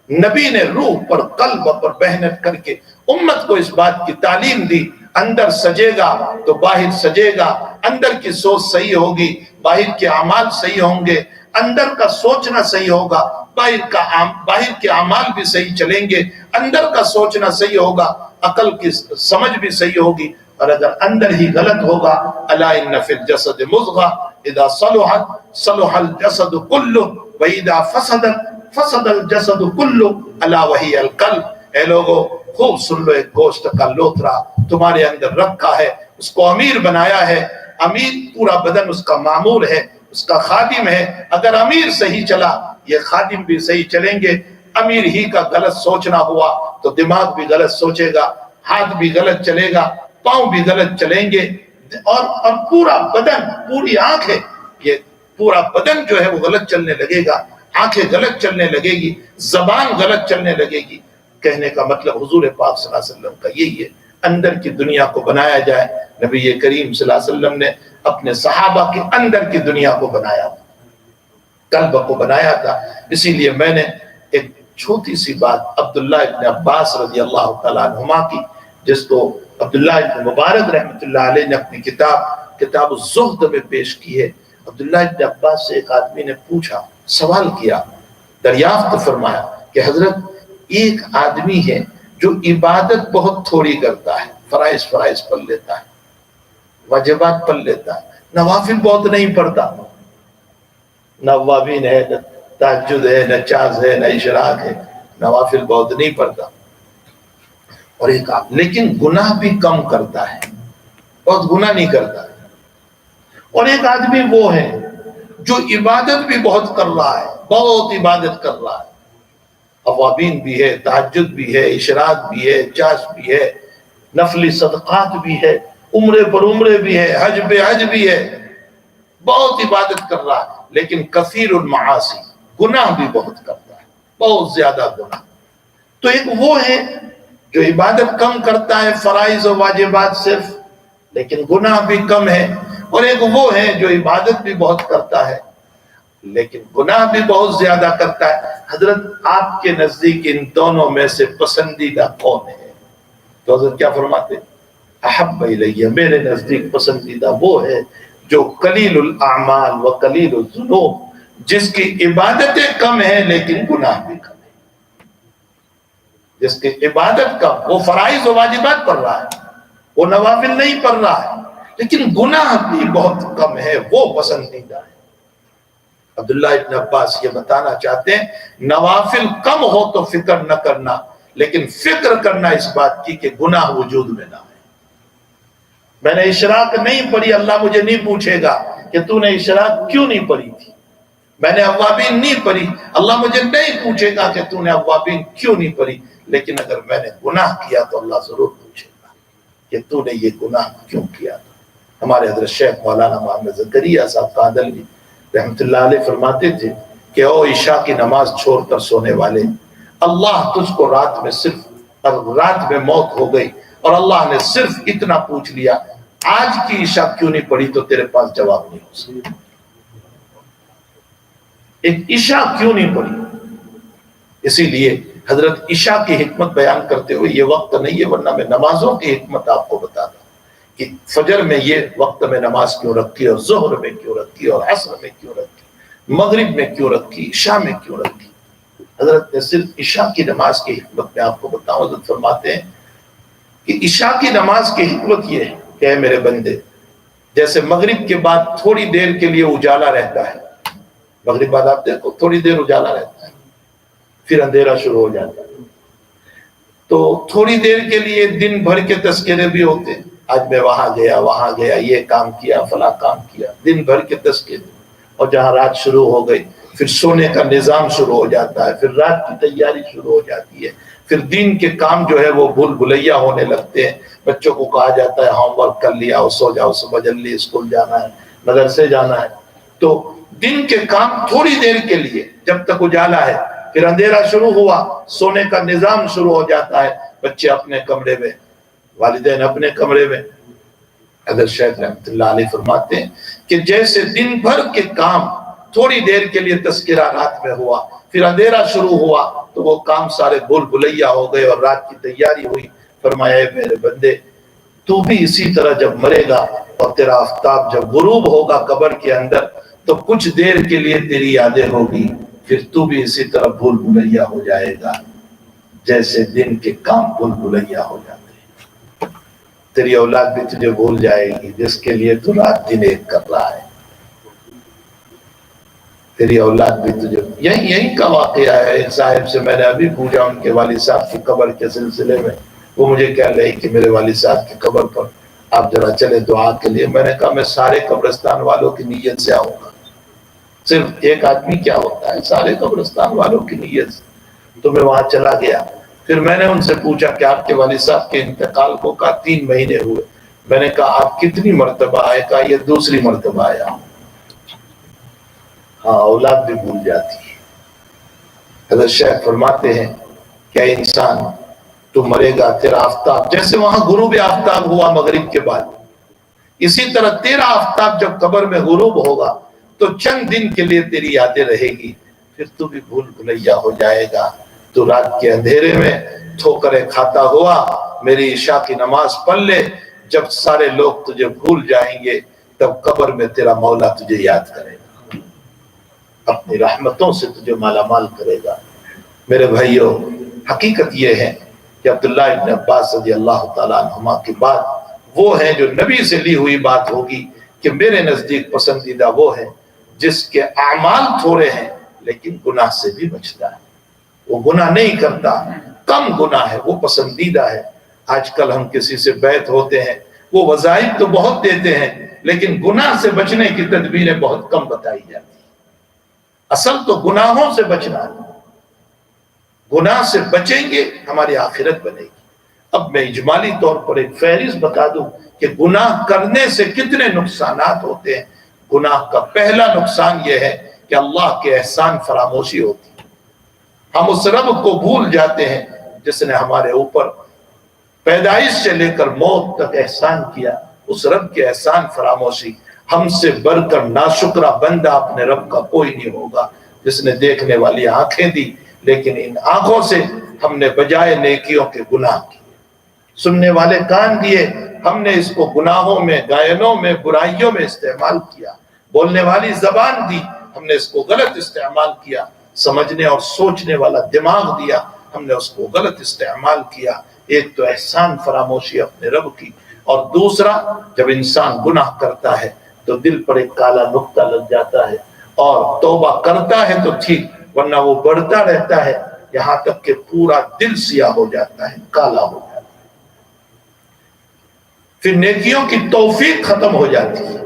نبی نے روح پر، قلب پر محنت کر کے امت کو اس بات کی تعلیم دی، اندر سجے گا تو باہر سجے گا، اندر کی سوچ صحیح ہوگی باہر کے اعمال صحیح ہوں گے، اندر کا سوچنا صحیح ہوگا باہر کے اعمال بھی صحیح چلیں گے، اندر کا سوچنا صحیح ہوگا عقل کی سمجھ بھی صحیح ہوگی، اور اگر اندر ہی غلط ہوگا الا ان فی الجسد مضغہ اذا صلحت صلح الجسد کلہ واذا فسدت فسد الجسد کلہ الا وہی القلب۔ اے لوگو خوب سن لو، ایک گوشت کا لوتھڑا تمہارے اندر رکھا ہے، اس کو امیر بنایا ہے، امیر پورا بدن اس کا معمور ہے، اس کا خادم ہے، اگر امیر صحیح چلا یہ خادم بھی صحیح چلیں گے۔ امیر ہی کا غلط سوچنا ہوا تو دماغ بھی غلط سوچے گا، ہاتھ بھی غلط چلے گا، پاؤں بھی غلط چلیں گے، اور پورا بدن، پوری آنکھیں، یہ پورا بدن جو ہے وہ غلط چلنے لگے گا، آنکھیں غلط چلنے لگے گی، زبان غلط چلنے لگے گی۔ کہنے کا مطلب حضور پاک صلی اللہ علیہ وسلم کا یہی ہے، اندر کی دنیا کو بنایا جائے۔ نبی کریم صلی اللہ علیہ وسلم نے اپنے صحابہ کے اندر کی دنیا کو بنایا تھا، قلب کو بنایا تھا۔ اسی لیے میں نے ایک چھوٹی سی بات عبداللہ ابن عباس رضی اللہ تعالیٰ عنہما کی، جس کو عبداللہ ابن مبارک رحمۃ اللہ علیہ نے اپنی کتاب الزہد میں پیش کی ہے۔ عبداللہ ابن عباس سے ایک آدمی نے پوچھا، سوال کیا، دریافت فرمایا کہ حضرت ایک آدمی ہے جو عبادت بہت تھوڑی کرتا ہے، فرائض پڑھ لیتا ہے، واجبات پڑھ لیتا ہے، نوافل بہت نہیں پڑھتا، نہ اوابین ہے، نہ تہجد ہے، نہ چاز ہے، نہ اشراق ہے، نوافل بہت نہیں پڑھتا، اور ایک لیکن گناہ بھی کم کرتا ہے، بہت گناہ نہیں کرتا ہے۔ اور ایک آدمی وہ ہے جو عبادت بھی بہت کر رہا ہے، بہت عبادت کر رہا ہے، اوابین بھی ہے، تہجد بھی ہے، اشراق بھی ہے، چاش بھی ہے، نفلی صدقات بھی ہے، عمرے پر عمرے بھی ہے، حج پہ حج بھی ہے، بہت عبادت کر رہا ہے، لیکن کثیر المعاصی، گناہ بھی بہت کرتا ہے، بہت زیادہ گناہ۔ تو ایک وہ ہے جو عبادت کم کرتا ہے، فرائض و واجبات صرف، لیکن گناہ بھی کم ہے، اور ایک وہ ہے جو عبادت بھی بہت کرتا ہے لیکن گناہ بھی بہت زیادہ کرتا ہے۔ حضرت آپ کے نزدیک ان دونوں میں سے پسندیدہ کون ہے؟ تو حضرت کیا فرماتے؟ احب الیہ، میرے نزدیک پسندیدہ وہ ہے جو قلیل الاعمال و قلیل الذنوب، جس کی عبادتیں کم ہیں لیکن گناہ بھی کم ہے، جس کی عبادت کم، وہ فرائض و واجبات پڑھ رہا ہے، وہ نوافل نہیں پڑھ رہا ہے، لیکن گناہ بھی بہت کم ہے، وہ پسندیدہ ہے۔ عبداللہ ابن عباس یہ بتانا چاہتے ہیں نوافل کم ہو تو فکر نہ کرنا، لیکن فکر کرنا اس بات کی کہ گناہ وجود میں نہ ہے۔ میں نے اشراق نہیں پڑھی، اللہ مجھے نہیں پوچھے گا، کہ تو نے اشراق کیوں نہیں پڑھی تھی، میں نے اوابین نہیں پڑھی، اللہ مجھے نہیں پوچھے گا کہ تو نے اوابین کیوں نہیں پڑھی، لیکن اگر میں نے گناہ کیا تو اللہ ضرور پوچھے گا کہ تو نے یہ گناہ کیوں کیا۔ ہمارے حضرت شیخ مولانا محمد زکریا صاحب کاندلوی رحمۃ اللہ علیہ فرماتے تھے کہ او عشاء کی نماز چھوڑ کر سونے والے، اللہ تجھ کو رات میں موت ہو گئی اور اللہ نے صرف اتنا پوچھ لیا آج کی عشاء کیوں نہیں پڑھی، تو تیرے پاس جواب نہیں ہو سکتا۔ ایک عشاء کیوں نہیں پڑھی؟ اسی لیے حضرت عشاء کی حکمت بیان کرتے ہوئے یہ وقت نہیں ہے، ورنہ میں نمازوں کی حکمت آپ کو بتاتا کہ فجر میں یہ وقت میں نماز کیوں رکھی، اور ظہر میں کیوں رکھی، اور عصر میں کیوں رکھی، مغرب میں کیوں رکھی، عشاء میں کیوں رکھی۔ حضرت نے صرف عشاء کی نماز کی حکمت میں آپ کو بتاؤں، حضرت فرماتے ہیں کہ عشاء کی نماز کی حکمت یہ ہے کہ اے میرے بندے، جیسے مغرب کے بعد تھوڑی دیر کے لیے اجالا رہتا ہے، مغرب بعد آپ دیکھو تھوڑی دیر اجالا رہتا ہے، پھر اندھیرا شروع ہو جاتا ہے، تو تھوڑی دیر کے لیے دن بھر کے تذکرے بھی ہوتے ہیں، آج میں وہاں گیا، یہ کام کیا، فلاں کام کیا، دن بھر کے تذکرے، اور جہاں رات شروع ہو گئی پھر سونے کا نظام شروع ہو جاتا ہے، پھر رات کی تیاری شروع ہو جاتی ہے، پھر دین کے کام جو ہے وہ بھول بھلیا ہونے لگتے ہیں، بچوں کو کہا جاتا ہے ہوم ورک کر لیا، سو جاؤ، صبح جلدی اسکول جانا ہے، مدرسے جانا ہے، تو دن کے کام تھوڑی دیر کے لیے جب تک اجالا ہے، پھر اندھیرا شروع ہوا، سونے کا نظام شروع ہو جاتا ہے، بچے اپنے کمرے میں، والدین اپنے کمرے میں۔ حضرت شیخ رحمۃ اللہ علیہ فرماتے ہیں کہ جیسے دن بھر کے کام تھوڑی دیر کے لیے تذکرہ رات میں ہوا، پھر اندھیرا شروع ہوا تو وہ کام سارے بھول بھلیا ہو گئے اور رات کی تیاری ہوئی، فرمایا اے میرے بندے، تو بھی اسی طرح جب مرے گا اور تیرا آفتاب جب غروب ہوگا قبر کے اندر تو کچھ دیر کے لیے تیری یادیں ہوگی، پھر تو بھی اسی طرح بھول بھلیا ہو جائے گا جیسے دن کے کام بھول بھلیا ہو جاتے ہیں۔ تیری اولاد بھی تجھے بھول جائے گی جس کے لیے تو رات دن ایک کر رہا ہے، تیری اولاد بھی تجھے، یہی کا واقعہ ہے۔ ایک صاحب سے میں نے ابھی پوچھا ان کے والد صاحب کی قبر کے سلسلے میں، وہ مجھے کہہ رہے کہ میرے والد صاحب کی قبر پر آپ ذرا چلے دعا کے لیے۔ میں نے کہا میں سارے قبرستان والوں کی نیت سے آؤں گا، صرف ایک آدمی کیا ہوتا ہے، سارے قبرستان والوں کی نیت سے۔ تو میں وہاں چلا گیا، پھر میں نے ان سے پوچھا کہ آپ کے والد صاحب کے انتقال کو کہا 3 مہینے ہوئے۔ میں نے کہا آپ کتنی مرتبہ آئے؟ کہا یہ دوسری مرتبہ آیا ہوں۔ ہاں، اولاد بھی بھول جاتی ہے۔ حضرت شیخ فرماتے ہیں کہ اے انسان، تو مرے گا، تیرا آفتاب جیسے وہاں غروب آفتاب ہوا مغرب کے بعد، اسی طرح تیرا آفتاب جب قبر میں غروب ہوگا تو چند دن کے لیے تیری یادیں رہے گی، پھر تو بھی بھول بھلیا ہو جائے گا۔ تو رات کے اندھیرے میں ٹھوکریں کھاتا ہوا میری عشاء کی نماز پڑھ لے، جب سارے لوگ تجھے بھول جائیں گے تب قبر میں تیرا مولا تجھے یاد کرے گا، اپنی رحمتوں سے تجھے مالا مال کرے گا۔ میرے بھائیوں، حقیقت یہ ہے کہ عبداللہ ابن عباس رضی اللہ تعالیٰ عنہما کی بات وہ ہے جو نبی سے لی ہوئی بات ہوگی کہ میرے نزدیک پسندیدہ وہ ہے جس کے اعمال تھوڑے ہیں لیکن گناہ سے بھی بچتا ہے، وہ گناہ نہیں کرتا، کم گناہ ہے، وہ پسندیدہ ہے۔ آج کل ہم کسی سے بیعت ہوتے ہیں، وہ وظائف تو بہت دیتے ہیں لیکن گناہ سے بچنے کی تدبیریں بہت کم بتائی جاتی ہیں۔ اصل تو گناہوں سے بچنا ہے، گناہ سے بچیں گے ہماری آخرت بنے گی۔ اب میں اجمالی طور پر ایک فہرست بتا دوں کہ گناہ کرنے سے کتنے نقصانات ہوتے ہیں۔ گناہ کا پہلا نقصان یہ ہے کہ اللہ کے احسان فراموشی ہوتی ہے، ہم اس رب کو بھول جاتے ہیں جس نے ہمارے اوپر پیدائش سے لے کر موت تک احسان کیا، اس رب کے احسان فراموشی۔ ہم سے بڑھ کر ناشکرہ بندہ اپنے رب کا کوئی نہیں ہوگا جس نے دیکھنے والی آنکھیں دی لیکن ان آنکھوں سے ہم نے بجائے نیکیوں کے گناہ کیے، سننے والے کان دیے، ہم نے اس کو گناہوں میں، گائنوں میں، برائیوں میں استعمال کیا، بولنے والی زبان دی، ہم نے اس کو غلط استعمال کیا، سمجھنے اور سوچنے والا دماغ دیا، ہم نے اس کو غلط استعمال کیا۔ ایک تو احسان فراموشی اپنے رب کی، اور دوسرا جب انسان گناہ کرتا ہے تو دل پر ایک کالا نقطہ لگ جاتا ہے، اور توبہ کرتا ہے تو ٹھیک، ورنہ وہ بڑھتا رہتا ہے یہاں تک کہ پورا دل سیاہ ہو جاتا ہے، کالا ہو جاتا ہے، پھر نیکیوں کی توفیق ختم ہو جاتی ہے۔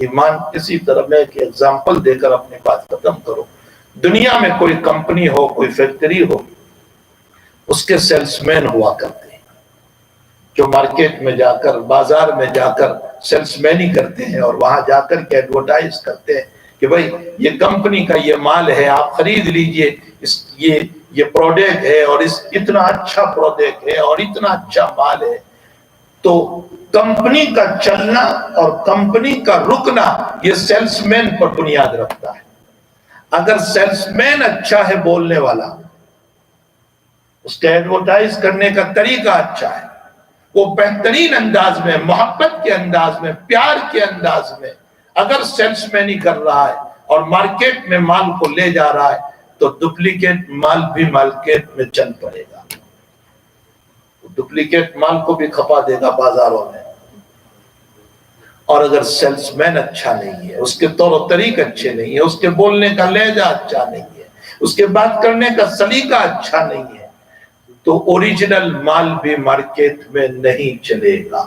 ایمان اسی طرح میں ایک ایگزامپل دے کر اپنی بات ختم کرو. دنیا میں کوئی کمپنی ہو، کوئی فیکٹری ہو، اس کے سیلس مین ہوا کرتے ہیں جو مارکیٹ میں جا کر، بازار میں جا کر سیلس مین ہی کرتے ہیں، اور وہاں جا کر کے ایڈورٹائز کرتے ہیں کہ بھائی یہ کمپنی کا یہ مال ہے، آپ خرید لیجئے، یہ پروڈکٹ ہے، اور اتنا اچھا پروڈکٹ ہے اور اتنا اچھا مال ہے. تو کمپنی کا چلنا اور کمپنی کا رکنا یہ سیلس مین پر بنیاد رکھتا ہے. اگر سیلس مین اچھا ہے بولنے والا، اس کے ایڈورٹائز کرنے کا طریقہ اچھا ہے، وہ بہترین انداز میں، محبت کے انداز میں، پیار کے انداز میں اگر سیلس مین ہی کر رہا ہے اور مارکیٹ میں مال کو لے جا رہا ہے، تو ڈپلیکیٹ مال بھی مارکیٹ میں چل پڑے گا، ڈپلیکیٹ مال کو بھی کھپا دے گا بازاروں میں. اور اگر سیلس مین اچھا نہیں ہے، اس کے طور و طریق اچھے نہیں ہے، اس کے بولنے کا لہجہ اچھا نہیں ہے، اس کے بات کرنے کا سلیقہ اچھا نہیں ہے، تو اوریجنل مال بھی مارکیٹ میں نہیں چلے گا.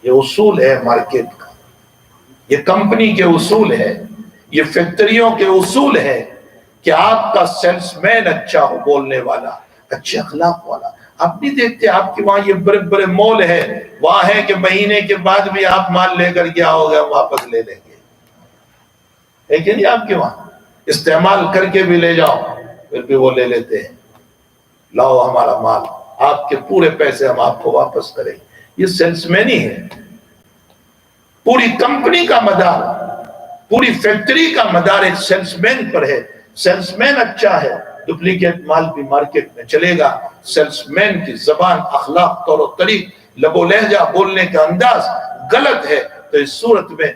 یہ اصول ہے مارکیٹ کا، یہ کمپنی کے اصول ہے، یہ فیکٹریوں کے اصول ہے کہ آپ کا سیلس مین اچھا ہو، بولنے والا، اچھے اخلاق والا. آپ نہیں دیکھتے آپ کے وہاں یہ بڑے بڑے مول ہے، وہاں ہے کہ مہینے کے بعد بھی آپ مال لے کر گیا ہوگا واپس لے لیں گے، ہے کہ نہیں؟ آپ کے وہاں استعمال کر کے بھی لے جاؤ پھر بھی وہ لے لیتے ہیں، لاؤ ہمارا مال، آپ کے پورے پیسے ہم آپ کو واپس کریں. یہ سیلس مین ہی ہے. پوری کمپنی کا مدار، پوری فیکٹری کا مدار ایک سیلس مین پر ہے. سیلس مین اچھا ہے، ڈپلیکیٹ مال بھی مارکیٹ میں چلے گا. سیلس مین کی زبان، اخلاق، طور و طریق، لب و لہجہ، بولنے کا انداز غلط ہے تو اس صورت میں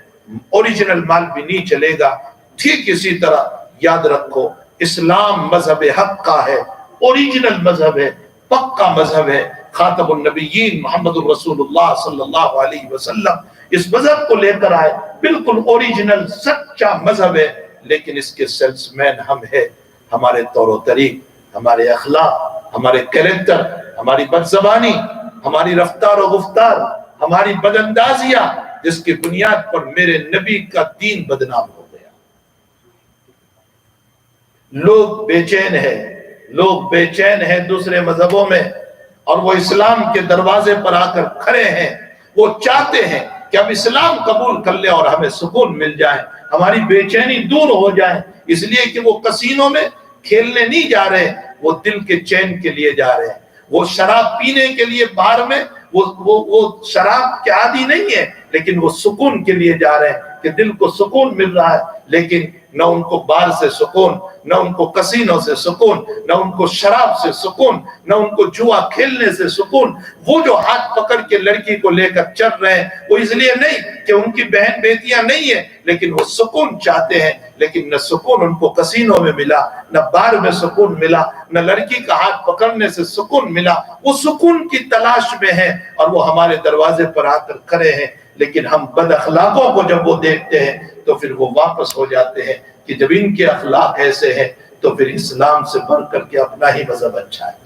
اوریجنل مال بھی نہیں چلے گا. ٹھیک اسی طرح یاد رکھو، اسلام مذہب حق کا ہے، اوریجنل مذہب ہے، پکا مذہب ہے. خاتم النبیین محمد الرسول اللہ صلی اللہ علیہ وسلم اس مذہب کو لے کر آئے، بالکل اوریجنل سچا مذہب ہے، لیکن اس کے سیلس مین ہم ہیں. ہمارے طور و طریق، ہمارے اخلاق، ہمارے کریکٹر، ہماری بد زبانی، ہماری رفتار و گفتار، ہماری بد اندازیاں، جس کی بنیاد پر میرے نبی کا دین بدنام ہو گیا. لوگ بے چین ہیں دوسرے مذہبوں میں، اور وہ اسلام کے دروازے پر آ کر کھڑے ہیں. وہ چاہتے ہیں کہ ہم اسلام قبول کر لیں اور ہمیں سکون مل جائے، ہماری بے چینی دور ہو جائے. اس لیے کہ وہ کسینوں میں کھیلنے نہیں جا رہے، وہ دل کے چین کے لیے جا رہے ہیں. وہ شراب پینے کے لیے باہر میں، وہ شراب کے عادی نہیں ہے، لیکن وہ سکون کے لیے جا رہے ہیں کہ دل کو سکون مل رہا ہے. لیکن نہ ان کو بار سے سکون، نہ ان کو کسینوں سے سکون، نہ ان کو شراب سے سکون، نہ ان کو جوا کھیلنے سے سکون. وہ جو ہاتھ پکڑ کے لڑکی کو لے کر چل رہے ہیں، وہ اس لیے نہیں کہ ان کی بہن بیٹیاں نہیں ہیں، لیکن وہ سکون چاہتے ہیں. لیکن نہ سکون ان کو کسینوں میں ملا، نہ بار میں سکون ملا، نہ لڑکی کا ہاتھ پکڑنے سے سکون ملا. وہ سکون کی تلاش میں ہیں اور وہ ہمارے دروازے پر آ کر کھڑے ہیں. لیکن ہم بد اخلاقوں کو جب وہ دیکھتے ہیں تو پھر وہ واپس ہو جاتے ہیں کہ جب ان کے اخلاق ایسے ہیں تو پھر اسلام سے بڑھ کر کے اپنا ہی مذہب اچھا ہے.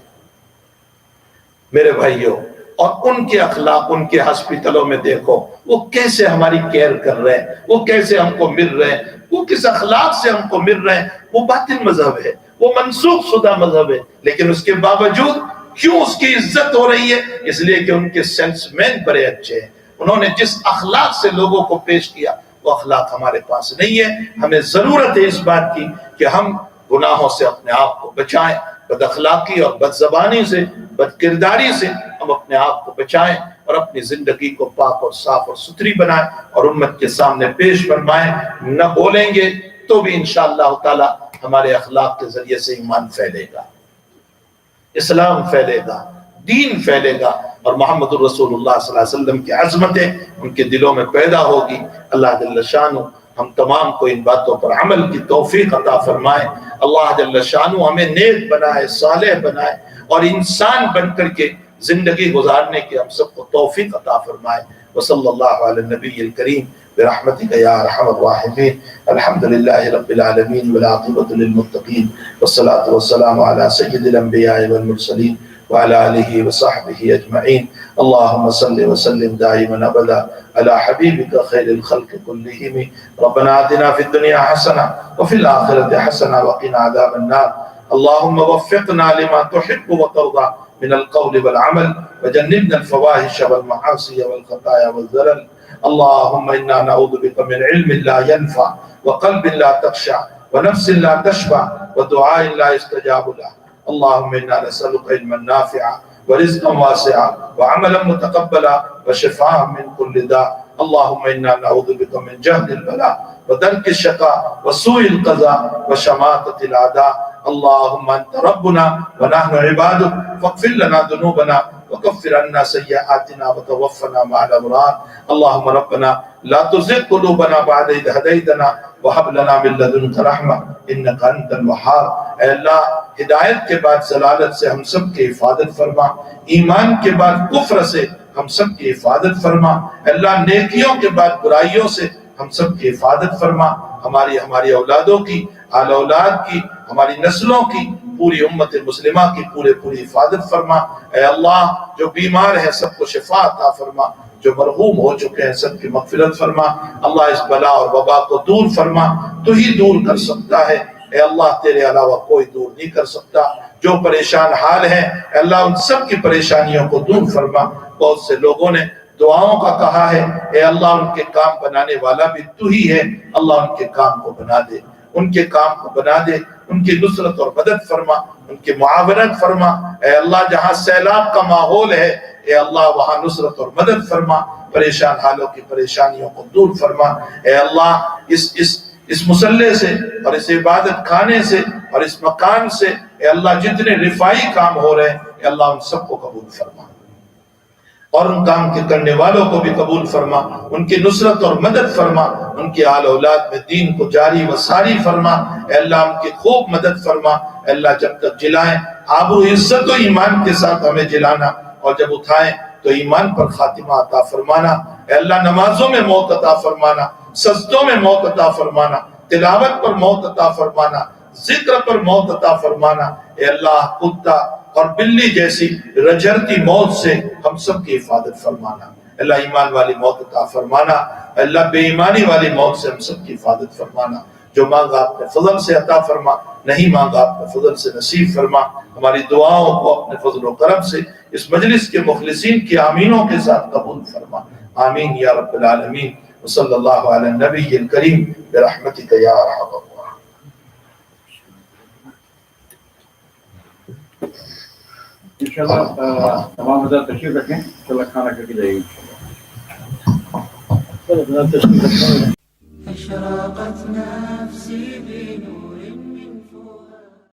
میرے بھائیوں، اور ان کے اخلاق، ان کے ہاسپٹلوں میں دیکھو وہ کیسے ہماری کیئر کر رہے ہیں، وہ کیسے ہم کو مل رہے ہیں، وہ کس اخلاق سے ہم کو مل رہے ہیں. وہ باطل مذہب ہے، وہ منسوخ شدہ مذہب ہے، لیکن اس کے باوجود کیوں اس کی عزت ہو رہی ہے؟ اس لیے کہ ان کے سیلس مین بڑے اچھے ہیں. انہوں نے جس اخلاق سے لوگوں کو پیش کیا وہ اخلاق ہمارے پاس نہیں ہے. ہمیں ضرورت ہے اس بات کی کہ ہم گناہوں سے اپنے آپ کو بچائیں، بد اخلاقی اور بد زبانی سے، بد کرداری سے ہم اپنے آپ کو بچائیں اور اپنی زندگی کو پاک اور صاف اور ستھری بنائیں اور امت کے سامنے پیش فرمائیں. نہ بولیں گے تو بھی انشاءاللہ تعالی ہمارے اخلاق کے ذریعے سے ایمان پھیلے گا، اسلام پھیلے گا، دین پھیلے گا، اور محمد الرسول اللہ صلی اللہ علیہ وسلم کی عظمتیں ان کے دلوں میں پیدا ہوگی. اللہ جل شانہ ہم تمام کو ان باتوں پر عمل کی توفیق عطا فرمائے. اللہ جل شانہ ہمیں نیک بنائے، صالح بنائے، اور انسان بن کر کے زندگی گزارنے کی ہم سب کو توفیق عطا فرمائے. وصلی اللہ علی النبی الکریم برحمتک یا ارحم الراحمین. الحمد للہ رب العالمین والعاقبۃ للمتقین والصلاة والسلام علی سید الانبیاء والمرسلین وعلى آلہ وصحبہ اجمعین. اللہم صل وسلم دائما ابدا علی حبیبک خیر الخلق کلہم. ربنا آتنا فی الدنیا حسنہ وفی الآخرۃ حسنہ وقنا عذاب النار. اللہم وفقنا لما تحب وترضى من القول والعمل وجنبنا الفواحش والمعاصی والخطايا والزلل. اللهم إنا نعوذ بك من علم لا ينفع وقلب لا تخشع ونفس لا تشبع ودعاء لا يستجاب له. اللهم إنا نسألك علما نافعا ورزقا واسعا وعملا متقبلا وشفاء من كل داء. اللهم إنا نعوذ بك من جهد البلاء ودرك الشقاء وسوء القضاء وشماتة الأعداء. اللهم أنت ربنا ونحن عبادك فاغفر لنا ذنوبنا وكفر عنا سيئاتنا وتوفنا مع الأبرار. اللهم ربنا لا تزغ قلوبنا بعد إذ هديتنا وهب لنا من لدنك رحمة إنك أنت الوهاب. اے اللہ ہدایت کے بعد ضلالت سے ہم سب کی حفاظت فرما، ایمان کے بعد کفر سے ہم سب کی حفاظت فرما. اے اللہ نیکیوں کے بعد برائیوں سے ہم سب کی حفاظت فرما. ہماری اولادوں کی، آل اولاد کی، ہماری نسلوں کی، پوری امت مسلمہ کی پوری حفاظت فرما. اے اللہ جو بیمار ہیں سب کو شفا عطا فرما، جو مرحوم ہو چکے ہیں سب کی مغفرت فرما. اللہ اس بلا اور وبا کو دور فرما، تو ہی دور کر سکتا ہے. اے اللہ تیرے علاوہ کوئی دور نہیں کر سکتا. جو پریشان حال ہیں اے اللہ ان سب کی پریشانیوں کو دور فرما. بہت سے لوگوں نے دعاؤں کا کہا ہے، اے اللہ ان کے کام بنانے والا بھی تو ہی ہے. اللہ ان کے کام کو بنا دے، ان کے کام کو بنا دے، ان کی نصرت اور مدد فرما، ان کی معاونت فرما. اے اللہ جہاں سیلاب کا ماحول ہے اے اللہ وہاں نصرت اور مدد فرما. پریشان حالوں کی پریشانیوں کو دور فرما. اے اللہ اس مسلح سے اور اس عبادت خانے سے اور اس مکان سے اے اللہ جتنے رفائی کام ہو رہے ہیں اے اللہ ان سب کو قبول فرما، اور ان کام کے کرنے والوں کو بھی قبول فرما. ان کی نصرت اور مدد فرما. ان کی آل اولاد میں دین کو جاری و ساری فرما. اے اللہ ان کی خوب مدد فرما. اے اللہ جب تک جلائیں آبرو عزت و ایمان کے ساتھ ہمیں جلانا، اور جب اٹھائیں تو ایمان پر خاتمہ عطا فرمانا. اے اللہ نمازوں میں موت عطا فرمانا، سجدوں میں موت عطا فرمانا، تلاوت پر موت عطا فرمانا، ذکر پر موت عطا فرمانا. اے اللہ کتا اور بلی جیسی رجھرتی موت سے ہم سب کی حفاظت فرمانا. اللہ ایمان والی موت عطا فرمانا. اللہ بے ایمانی والی موت سے ہم سب کی حفاظت فرمانا. جو مانگا اپنے فضل سے عطا فرما، نہیں مانگا اپنے فضل سے نصیب فرما. ہماری دعاؤں کو اپنے فضل و کرم سے اس مجلس کے مخلصین کی آمینوں کے ساتھ قبول فرما. آمین یا رب العالمین. وصلی اللہ علی النبی الکریم برحمتک یا ارحم الراحمین. انشاءاللہ تمام حضرات تشریف رکھیں، انشاءاللہ کھانا کر کے جائے گی.